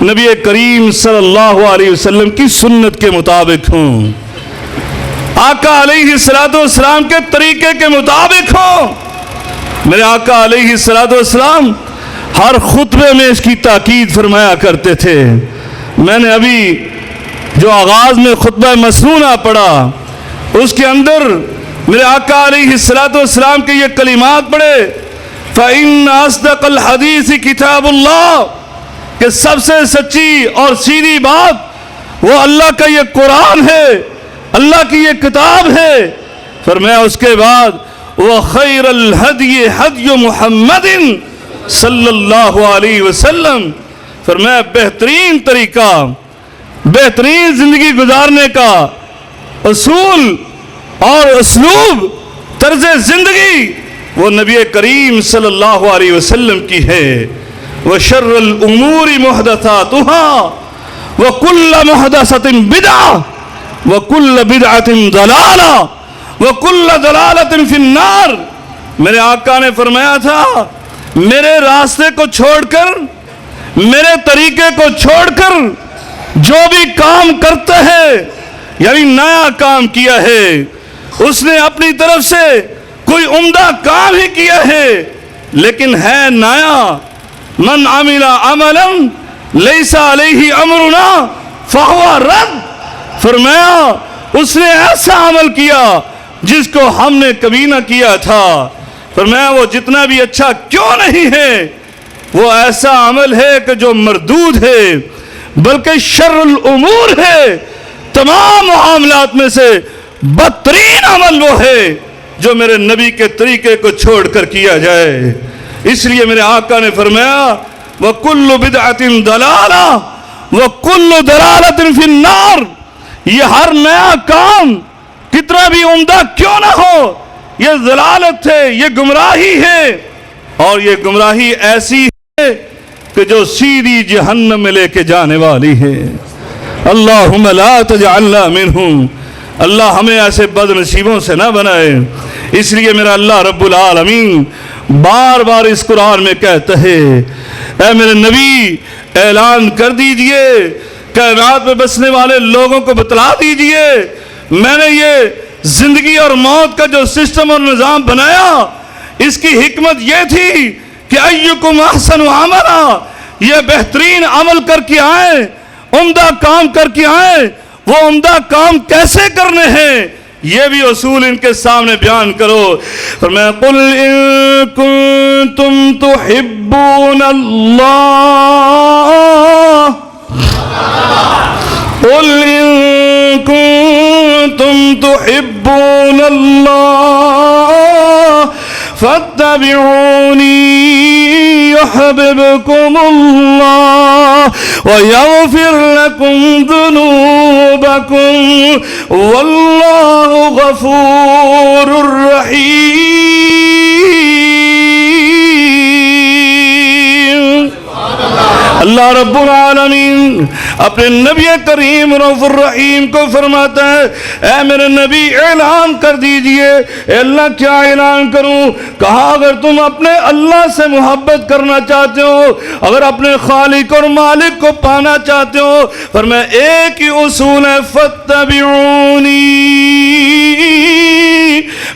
نبی کریم صلی اللہ علیہ وسلم کی سنت کے مطابق ہوں، آقا علیہ السلام کے طریقے کے مطابق ہوں. میرے آقا علیہ السلام ہر خطبے میں اس کی تاکید فرمایا کرتے تھے. میں نے ابھی جو آغاز میں خطبہ مسنونہ پڑھا اس کے اندر میرے آقا علیہ السلام کے یہ کلمات پڑھے، فَإِنَّ أَصْدَقَ الْحَدِيثِ كِتَابُ اللَّهِ، کہ سب سے سچی اور سیدھی بات وہ اللہ کا یہ قرآن ہے، اللہ کی یہ کتاب ہے. فرمایا اس کے بعد وَخَيْرَ الْهَدْيِ هَدْيُ مُحَمَّدٍ صلی اللہ علیہ وسلم. فرمایا بہترین طریقہ، بہترین زندگی گزارنے کا اصول اور اسلوب، طرز زندگی وہ نبی کریم صلی اللہ علیہ وسلم کی ہے. وَشَرَّ الْأُمُورِ مُحْدَثَاتُهَا وَكُلَّ مُحْدَثَةٍ بِدْعَةٍ وَكُلَّ بِدْعَةٍ ضَلَالَةٍ وَكُلَّ ضَلَالَةٍ فِي النَّارِ. میرے آقا نے فرمایا تھا میرے راستے کو چھوڑ کر، میرے طریقے کو چھوڑ کر جو بھی کام کرتا ہے یعنی نیا کام کیا ہے، اس نے اپنی طرف سے کوئی عمدہ کام ہی کیا ہے لیکن ہے نیا. من عمل عملا لیس علیہ امرنا فہو رد. فرمایا اس نے ایسا عمل کیا جس کو ہم نے کبھی نہ کیا تھا. فرمایا وہ جتنا بھی اچھا کیوں نہیں ہے وہ ایسا عمل ہے کہ جو مردود ہے، بلکہ شر الامور ہے. تمام معاملات میں سے بدترین عمل وہ ہے جو میرے نبی کے طریقے کو چھوڑ کر کیا جائے. اس لیے میرے آقا نے فرمایا وَكُلُّ بِدْعَةٍ ضَلَالَةٍ وَكُلُّ ضَلَالَةٍ فِي النَّارِ. یہ ہر نیا کام کتنا بھی عمدہ کیوں نہ ہو یہ ضلالت ہے، یہ گمراہی ہے، اور یہ گمراہی ایسی ہے کہ جو سیدھی جہنم میں لے کے جانے والی ہے. اللہم لا تجعلنا منہم. اللہ ہمیں ایسے بد نصیبوں سے نہ بنائے. اس لیے میرا اللہ رب العالمین بار بار اس قرآن میں کہتا ہے اے میرے نبی اعلان کر دیجئے، کائنات میں بسنے والے لوگوں کو بتلا دیجئے میں نے یہ زندگی اور موت کا جو سسٹم اور نظام بنایا اس کی حکمت یہ تھی کہ ایکم احسن عملا، یہ بہترین عمل کر کے آئیں، عمدہ کام کر کے آئیں. وہ عمدہ کام کیسے کرنے ہیں یہ بھی اصول ان کے سامنے بیان کرو. فرمایا قل ان کنتم تحبون اللہ، قل ان کنتم تحبون اللہ فاتبعونی يحببكم الله ويغفر لكم ذنوبكم والله غفور رحيم. اللہ رب العالمین اپنے نبی کریم رؤوف الرحیم کو فرماتا ہے اے میرے نبی اعلان کر دیجئے۔ اے اللہ کیا اعلان کروں؟ کہا اگر تم اپنے اللہ سے محبت کرنا چاہتے ہو، اگر اپنے خالق اور مالک کو پانا چاہتے ہو، فرمایا ایک ہی اصول ہے فاتبعونی،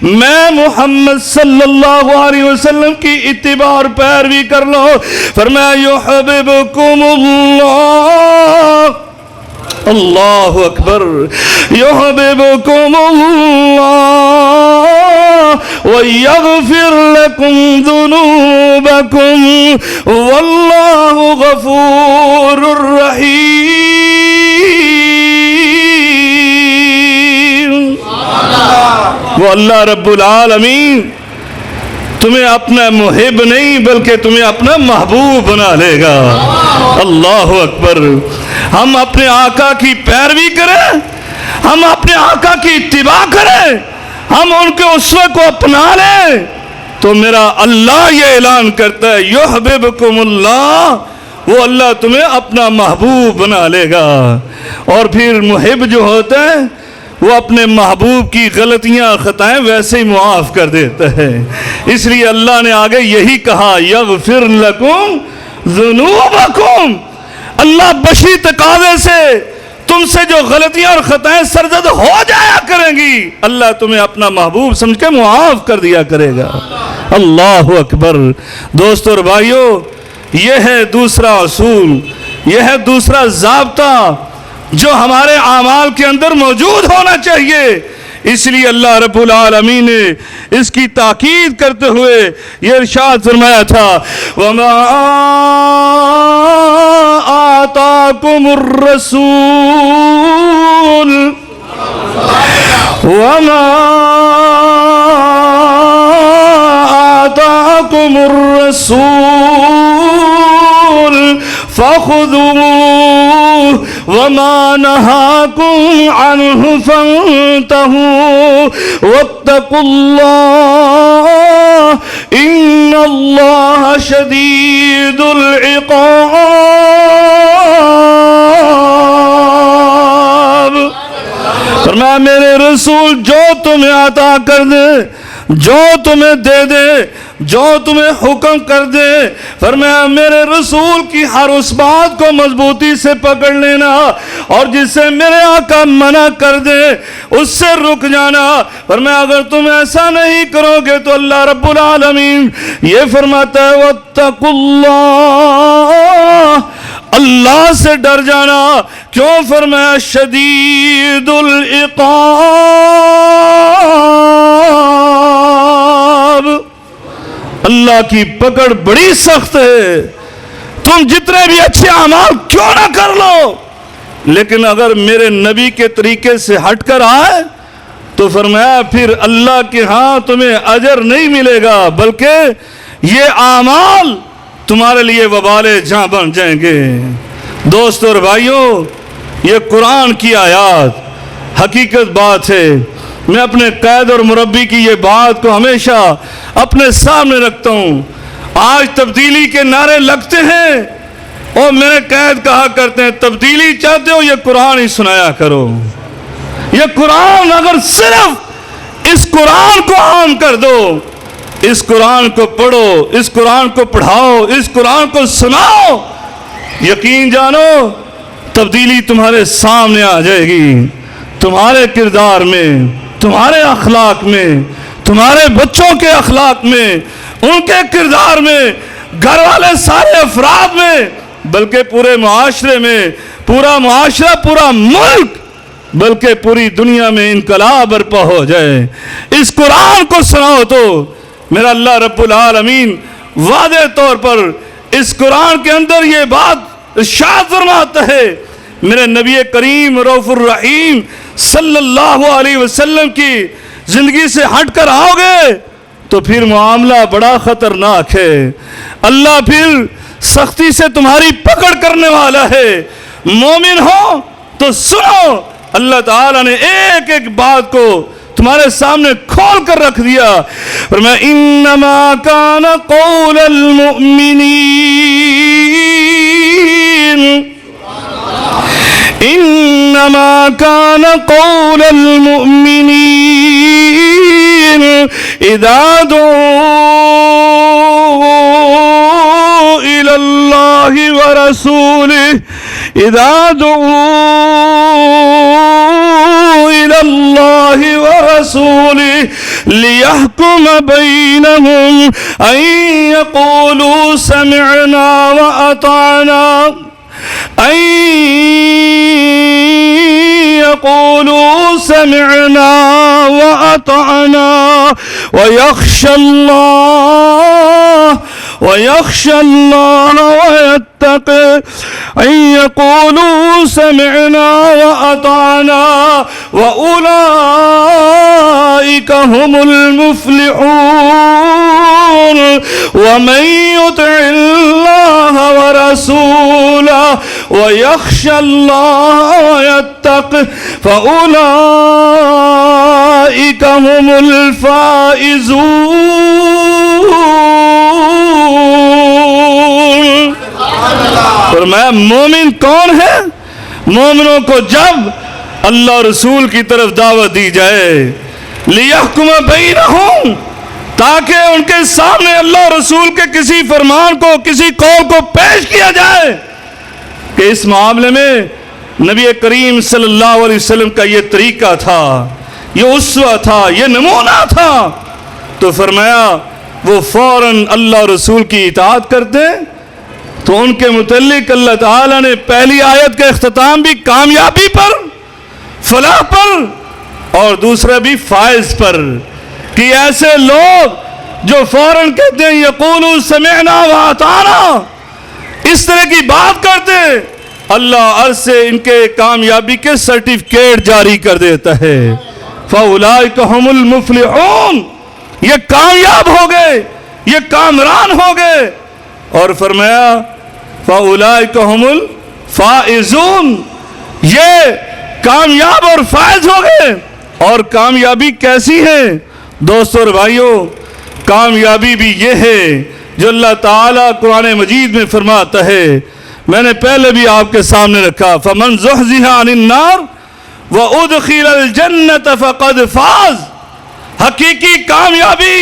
میں محمد صلی اللہ علیہ وسلم کی اتباع اور پیروی کر لو۔ فرمایا یحببکم اللہ، اللہ اکبر، یحببکم اللہ ویغفر لکم ذنوبکم واللہ غفور رحیم۔ وہ اللہ رب العالمین تمہیں اپنا محب نہیں بلکہ تمہیں اپنا محبوب بنا لے گا۔ اللہ اکبر۔ ہم اپنے آقا کی پیروی کریں، ہم اپنے آقا کی اتباع کریں، ہم ان کے اسوہ کو اپنا لیں تو میرا اللہ یہ اعلان کرتا ہے یحببکم اللہ، وہ اللہ تمہیں اپنا محبوب بنا لے گا۔ اور پھر محب جو ہوتا ہے وہ اپنے محبوب کی غلطیاں خطائیں ویسے ہی معاف کر دیتا ہے۔ اس لیے اللہ نے آگے یہی کہا یغفر لکم ذنوبکم، اللہ بشری تقاضے سے تم سے جو غلطیاں اور خطائیں سرزد ہو جایا کریں گی اللہ تمہیں اپنا محبوب سمجھ کے معاف کر دیا کرے گا۔ اللہ اکبر۔ دوستو اور بھائیو، یہ ہے دوسرا اصول، یہ ہے دوسرا ضابطہ جو ہمارے اعمال کے اندر موجود ہونا چاہیے۔ اس لیے اللہ رب العالمین نے اس کی تاکید کرتے ہوئے یہ ارشاد فرمایا تھا وَمَا آتَاكُمُ الرَّسُولُ وَمَا آتَاكُمُ الرَّسُولُ فَخُذُوهُ وَمَا نَهَاكُمْ عَنْهُ فَانْتَهُوا وَاتَّقُوا اللَّهَ إِنَّ اللَّهَ شَدِيدُ الْعِقَابِ۔ فرمایا میرے رسول جو تمہیں عطا کر دے، جو تمہیں دے دے، جو تمہیں حکم کر دے، فرمایا میرے رسول کی ہر اس بات کو مضبوطی سے پکڑ لینا، اور جس سے میرے آقا منع کر دے اس سے رک جانا۔ فرمایا اگر تم ایسا نہیں کرو گے تو اللہ رب العالمین یہ فرماتا ہے وَاتَّقُوا اللَّهَ، اللہ سے ڈر جانا۔ کیوں؟ فرمایا شدید العقاب، اللہ کی پکڑ بڑی سخت ہے۔ تم جتنے بھی اچھے اعمال کیوں نہ کر لو، لیکن اگر میرے نبی کے طریقے سے ہٹ کر آئے تو فرمایا پھر اللہ کے ہاں تمہیں اجر نہیں ملے گا بلکہ یہ اعمال تمہارے لیے وبال جاں بن جائیں گے۔ دوستو اور بھائیوں، یہ قرآن کی آیات حقیقت بات ہے۔ میں اپنے قائد اور مربی کی یہ بات کو ہمیشہ اپنے سامنے رکھتا ہوں۔ آج تبدیلی کے نعرے لگتے ہیں اور میرے قائد کہا کرتے ہیں تبدیلی چاہتے ہو یہ قرآن ہی سنایا کرو۔ یہ قرآن اگر صرف اس قرآن کو عام کر دو، اس قرآن کو پڑھو، اس قرآن کو پڑھاؤ، اس قرآن کو سناؤ، یقین جانو تبدیلی تمہارے سامنے آ جائے گی، تمہارے کردار میں، تمہارے اخلاق میں، تمہارے بچوں کے اخلاق میں، ان کے کردار میں، گھر والے سارے افراد میں، بلکہ پورے معاشرے میں، پورا معاشرہ، پورا ملک، بلکہ پوری دنیا میں انقلاب برپا ہو جائے۔ اس قرآن کو سناؤ تو میرا اللہ رب العالمین واضح طور پر اس قرآن کے اندر یہ بات ارشاد فرماتا ہے، میرے نبی کریم رؤوف الرحیم صلی اللہ علیہ وسلم کی زندگی سے ہٹ کر آؤ گے تو پھر معاملہ بڑا خطرناک ہے۔ اللہ پھر سختی سے تمہاری پکڑ کرنے والا ہے۔ مومن ہو تو سنو، اللہ تعالیٰ نے ایک ایک بات کو تمہارے سامنے کھول کر رکھ دیا۔ فرمایا انما کان قول المؤمنین ما كان قول المؤمنين إذا دعوا إلى الله ورسوله إذا دعوا إلى الله ورسوله ليحكم بينهم أن يقولوا سمعنا وأطعنا أن يقولوا سمعنا وأطعنا ويخشى الله ويتقي أن يقولوا سمعنا وأطعنا وأولئك هم المفلحون ومن يطع الله ورسوله ويخشى الله ويتقه فأولئك هم الفائزون. فرمایا مومن کون ہے؟ مومنوں کو جب اللہ رسول کی طرف دعوت دی جائے لِيَحْكُمَ بَيْنَهُمْ تاکہ ان کے سامنے اللہ رسول کے کسی فرمان کو کسی قول کو پیش کیا جائے کہ اس معاملے میں نبی کریم صلی اللہ علیہ وسلم کا یہ طریقہ تھا، یہ اسوہ تھا، یہ نمونہ تھا، تو فرمایا وہ فوراً اللہ رسول کی اطاعت کرتے. تو ان کے متعلق اللہ تعالیٰ نے پہلی آیت کا اختتام بھی کامیابی پر، فلاح پر، اور دوسرا بھی فائز پر، کہ ایسے لوگ جو فوراً کہتے ہیں یقولوا سمعنا واطعنا، اس طرح کی بات کرتے، اللہ عرض سے ان کے کامیابی کے سرٹیفکیٹ جاری کر دیتا ہے. فَأُولَئِكَ هُمُ الْمُفْلِحُونَ یہ کامیاب ہو گئے، یہ کامران ہو گئے. اور فرمایا فَأُولَئِكَ هُمُ الْفَائِزُونَ یہ کامیاب اور فائز ہو گئے. اور کامیابی کیسی ہے دوستو اور بھائیوں؟ کامیابی بھی یہ ہے جو اللہ تعالیٰ قرآن مجید میں فرماتا ہے، میں نے پہلے بھی آپ کے سامنے رکھا، فَمَنْ زُحْزِحَ عَنِ النَّارِ وَأُدْخِلَ الْجَنَّةَ فَقَدْ فَازَ. حقیقی کامیابی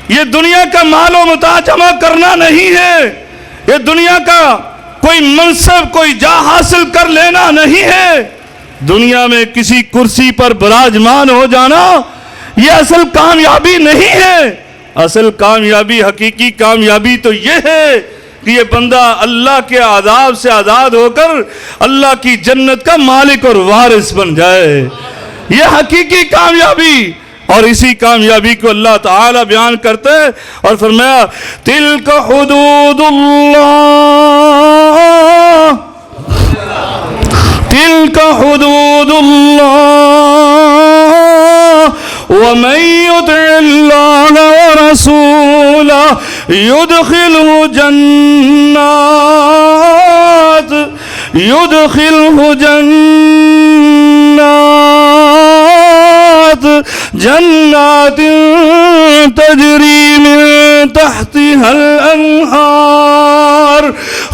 یہ دنیا کا مال و متاع جمع کرنا نہیں ہے، یہ دنیا کا کوئی منصب کوئی جا حاصل کر لینا نہیں ہے، دنیا میں کسی کرسی پر براجمان ہو جانا یہ اصل کامیابی نہیں ہے. اصل کامیابی، حقیقی کامیابی تو یہ ہے کہ یہ بندہ اللہ کے عذاب سے آزاد ہو کر اللہ کی جنت کا مالک اور وارث بن جائے، یہ حقیقی کامیابی. اور اسی کامیابی کو اللہ تعالی بیان کرتے ہیں اور فرمایا تِلْكَ حُدُودُ اللَّهِ تِلْكَ حُدُودُ اللَّهِ وَمَن يُطِعِ اللَّهَ وَرَسُولَهُ يُدْخِلْهُ جنات تجری من تحتها الانہار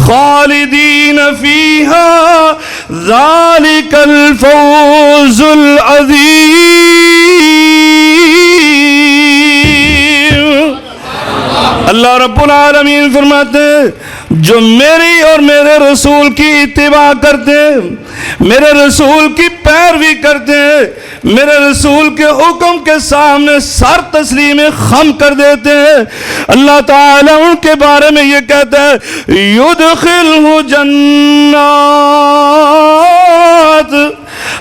خالدین فیہا ذالک الفوز العظیم. اللہ رب العالمین فرماتے ہیں جو میری اور میرے رسول کی اتباع کرتے ہیں، میرے رسول کی پیروی کرتے ہیں، میرے رسول کے حکم کے سامنے سر تسلیم خم کر دیتے ہیں، اللہ تعالیٰ ان کے بارے میں یہ کہتا ہے یدخلہ جنات،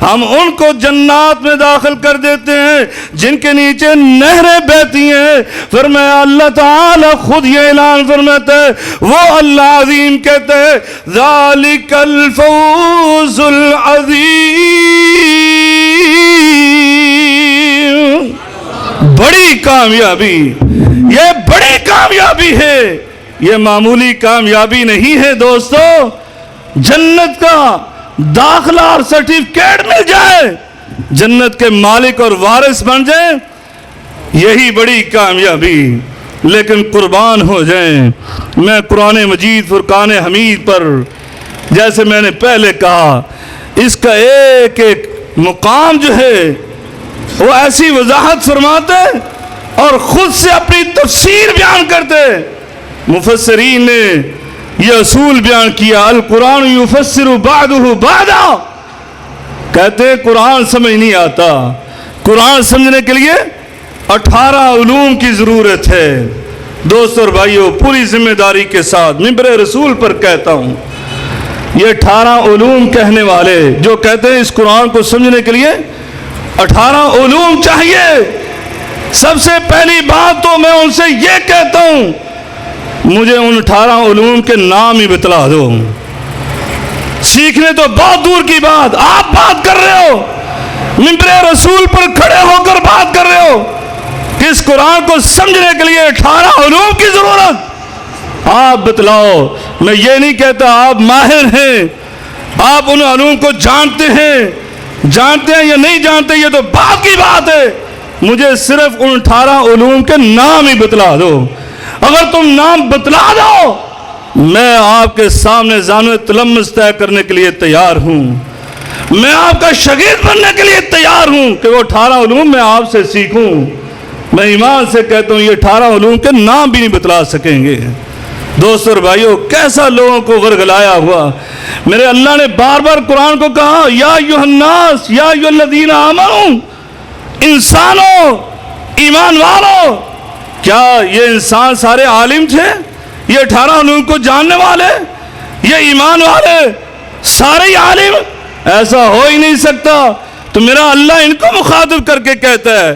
ہم ان کو جنات میں داخل کر دیتے ہیں جن کے نیچے نہریں بہتی ہیں. فرمایا اللہ تعالیٰ خود یہ اعلان فرماتا ہے، وہ اللہ عظیم کہتے ہیں ذالک الفوز العظیم. بڑی کامیابی، یہ بڑی کامیابی ہے، یہ معمولی کامیابی نہیں ہے دوستو. جنت کا داخلہ اور سرٹیفکیٹ مل جائے، جنت کے مالک اور وارث بن جائیں، یہی بڑی کامیابی. لیکن قربان ہو جائیں، میں قرآن مجید فرقان حمید پر جیسے میں نے پہلے کہا اس کا ایک ایک مقام جو ہے وہ ایسی وضاحت فرماتے اور خود سے اپنی تفسیر بیان کرتے. مفسرین نے یہ اصول بیان کیا، القرآن یفسر بعضہ بعضا. کہتے ہیں قرآن سمجھ نہیں آتا، قرآن سمجھنے کے لیے 18 علوم کی ضرورت ہے. دوستو اور بھائیو، پوری ذمہ داری کے ساتھ منبر رسول پر کہتا ہوں، یہ 18 علوم کہنے والے جو کہتے ہیں اس قرآن کو سمجھنے کے لیے 18 علوم چاہیے، سب سے پہلی بات تو میں ان سے یہ کہتا ہوں، مجھے ان 18 علوم کے نام ہی بتلا دو. سیکھنے تو بہت دور کی بات، آپ بات کر رہے ہو، منبر رسول پر کھڑے ہو کر بات کر رہے ہو کہ اس قرآن کو سمجھنے کے لیے 18 علوم کی ضرورت. آپ بتلاؤ. میں یہ نہیں کہتا آپ ماہر ہیں، آپ ان علوم کو جانتے ہیں یا نہیں جانتے، یہ تو بات کی بات ہے. مجھے صرف ان 18 علوم کے نام ہی بتلا دو. اگر تم نام بتلا دو، میں آپ کے سامنے زانو تلمس طے کرنے کے لیے تیار ہوں، میں آپ کا شاگرد بننے کے لیے تیار ہوں کہ وہ 18 علوم میں آپ سے سیکھوں. میں ایمان سے کہتا ہوں یہ 18 علوم کے نام بھی نہیں بتلا سکیں گے. دوستو اور بھائیو، کیسا لوگوں کو ورگلایا ہوا. میرے اللہ نے بار بار قرآن کو کہا، یا ایھا الناس یا ایھا الذین آمنوا، انسانوں، ایمان والو. کیا یہ انسان سارے عالم تھے؟ یہ 18 علوم کو جاننے والے، یہ ایمان والے سارے ہی عالم؟ ایسا ہو ہی نہیں سکتا. تو میرا اللہ ان کو مخاطب کر کے کہتا ہے،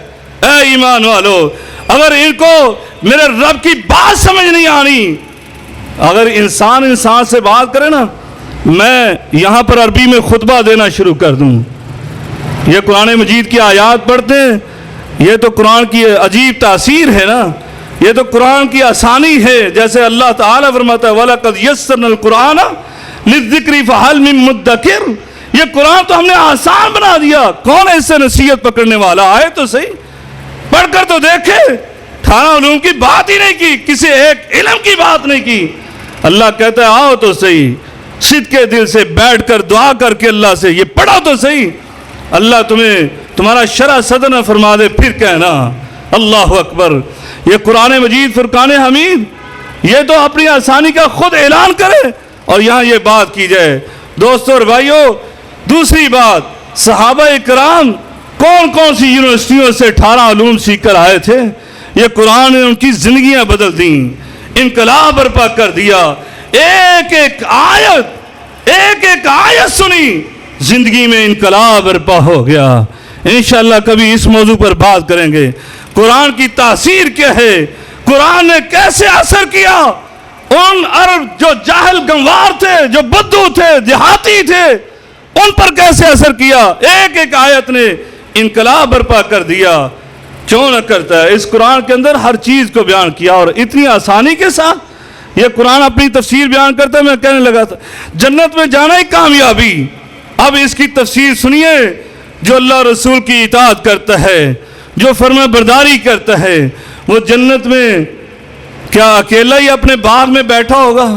اے ایمان والو، اگر ان کو میرے رب کی بات سمجھ نہیں آنی، اگر انسان سے بات کرے نا، میں یہاں پر عربی میں خطبہ دینا شروع کر دوں. یہ قرآن مجید کی آیات پڑھتے ہیں، یہ تو قرآن کی عجیب تاثیر ہے نا، یہ تو قرآن کی آسانی ہے. جیسے اللہ تعالیٰ فرماتا ہے وَلَقَدْ يَسَّرْنَا الْقُرْآنَ لِلذِّكْرِ فَهَلْ مِن مُدَّكِرٍ. یہ قرآن تو ہم نے آسان بنا دیا، کون ہے اس سے نصیحت پکڑنے والا؟ آئے تو صحیح، پڑھ کر تو دیکھے. 18 علوم کی بات ہی نہیں کی، کسی ایک علم کی بات نہیں کی. اللہ کہتا ہے آؤ تو صحیح، صدق کے دل سے بیٹھ کر دعا کر کے اللہ سے یہ پڑھو تو صحیح. اللہ تمہارا شرح صدر نہ فرما دے، پھر کہنا اللہ اکبر. یہ قرآن مجید فرقان حمید، یہ تو اپنی آسانی کا خود اعلان کرے اور یہاں یہ بات کی جائے. دوستو اور بھائیو، دوسری بات، صحابہ اکرام کون سی یونیورسٹیوں سے 18 علوم سیکھ کر آئے تھے. یہ قرآن نے ان کی زندگیاں بدل دیں، انقلاب برپا کر دیا. ایک ایک آیت سنی، زندگی میں انقلاب برپا ہو گیا. انشاءاللہ کبھی اس موضوع پر بات کریں گے، قرآن کی تاثیر کیا ہے، قرآن نے کیسے اثر کیا ان عرب جو جاہل گنوار تھے، جو بدو تھے، دیہاتی تھے، ان پر کیسے اثر کیا. ایک آیت نے انقلاب برپا کر دیا. کیوں نہ کرتا ہے؟ اس قرآن کے اندر ہر چیز کو بیان کیا اور اتنی آسانی کے ساتھ. یہ قرآن اپنی تفسیر بیان کرتا ہے. میں کہنے لگا تھا جنت میں جانا ہی کامیابی. اب اس کی تفسیر سنیے. جو اللہ رسول کی اطاعت کرتا ہے، جو فرما برداری کرتا ہے، وہ جنت میں کیا اکیلا ہی اپنے باغ میں بیٹھا ہوگا؟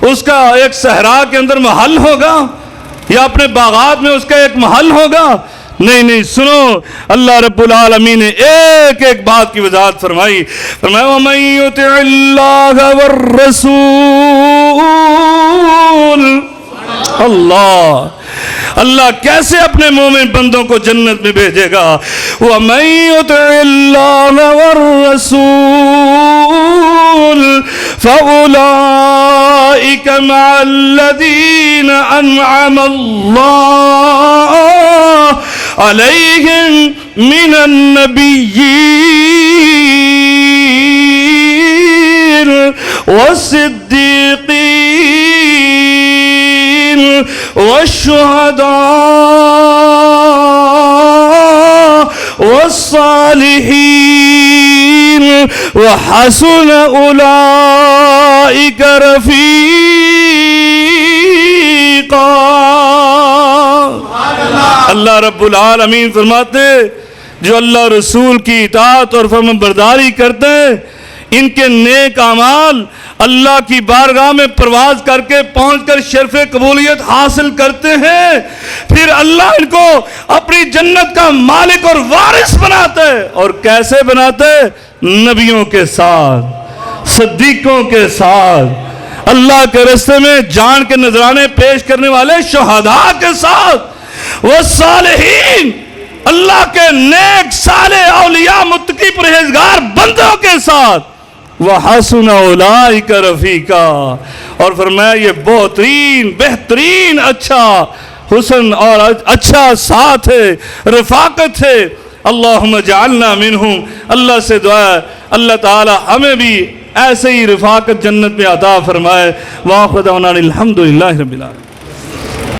اس کا ایک صحرا کے اندر محل ہوگا، یا اپنے باغات میں اس کا ایک محل ہوگا؟ نہیں، سنو، اللہ رب العالمین نے ایک بات کی وضاحت فرمائی. فرمایا وَمَن يُطِعِ اللَّهَ وَالرَّسُولَ. اللہ کیسے اپنے مومن بندوں کو جنت میں بھیجے گا؟ وَمَن يُطِعِ اللَّهَ وَالرَّسُولَ فَأُولَئِكَ مَعَ الَّذِينَ أَنْعَمَ اللَّهُ عَلَيْهِمْ مِنَ النَّبِيِّينَ وَالصِّدِّيقِينَ وَالشُّهَدَاءِ وَالصَّالِحِينَ وَحَسُنَ أُولَئِكَ رَفِيقًا. اللہ رب العالمین فرماتے جو اللہ رسول کی اطاعت اور فرمانبرداری کرتے ہیں، ان کے نیک اعمال اللہ کی بارگاہ میں پرواز کر کے پہنچ کر شرف قبولیت حاصل کرتے ہیں، پھر اللہ ان کو اپنی جنت کا مالک اور وارث بناتا ہے۔ اور کیسے بناتا ہے؟ نبیوں کے ساتھ، صدیقوں کے ساتھ، اللہ کے راستے میں جان کے نذرانے پیش کرنے والے شہداء کے ساتھ، وہ صالحین، اللہ کے نیک صالح اولیاء متقی پرہیزگار بندوں کے ساتھ، وَحَسُنَ أُولَئِكَ رَفِيقًا، اور فرمایا یہ بہترین اچھا حسن اور اچھا ساتھ ہے، رفاقت ہے۔ اللہم اجعلنا منہم، اللہ سے دعا ہے اللہ تعالی ہمیں بھی ایسے ہی رفاقت جنت میں عطا فرمائے۔ وآخر دعوانا الحمدللہ رب العالمین۔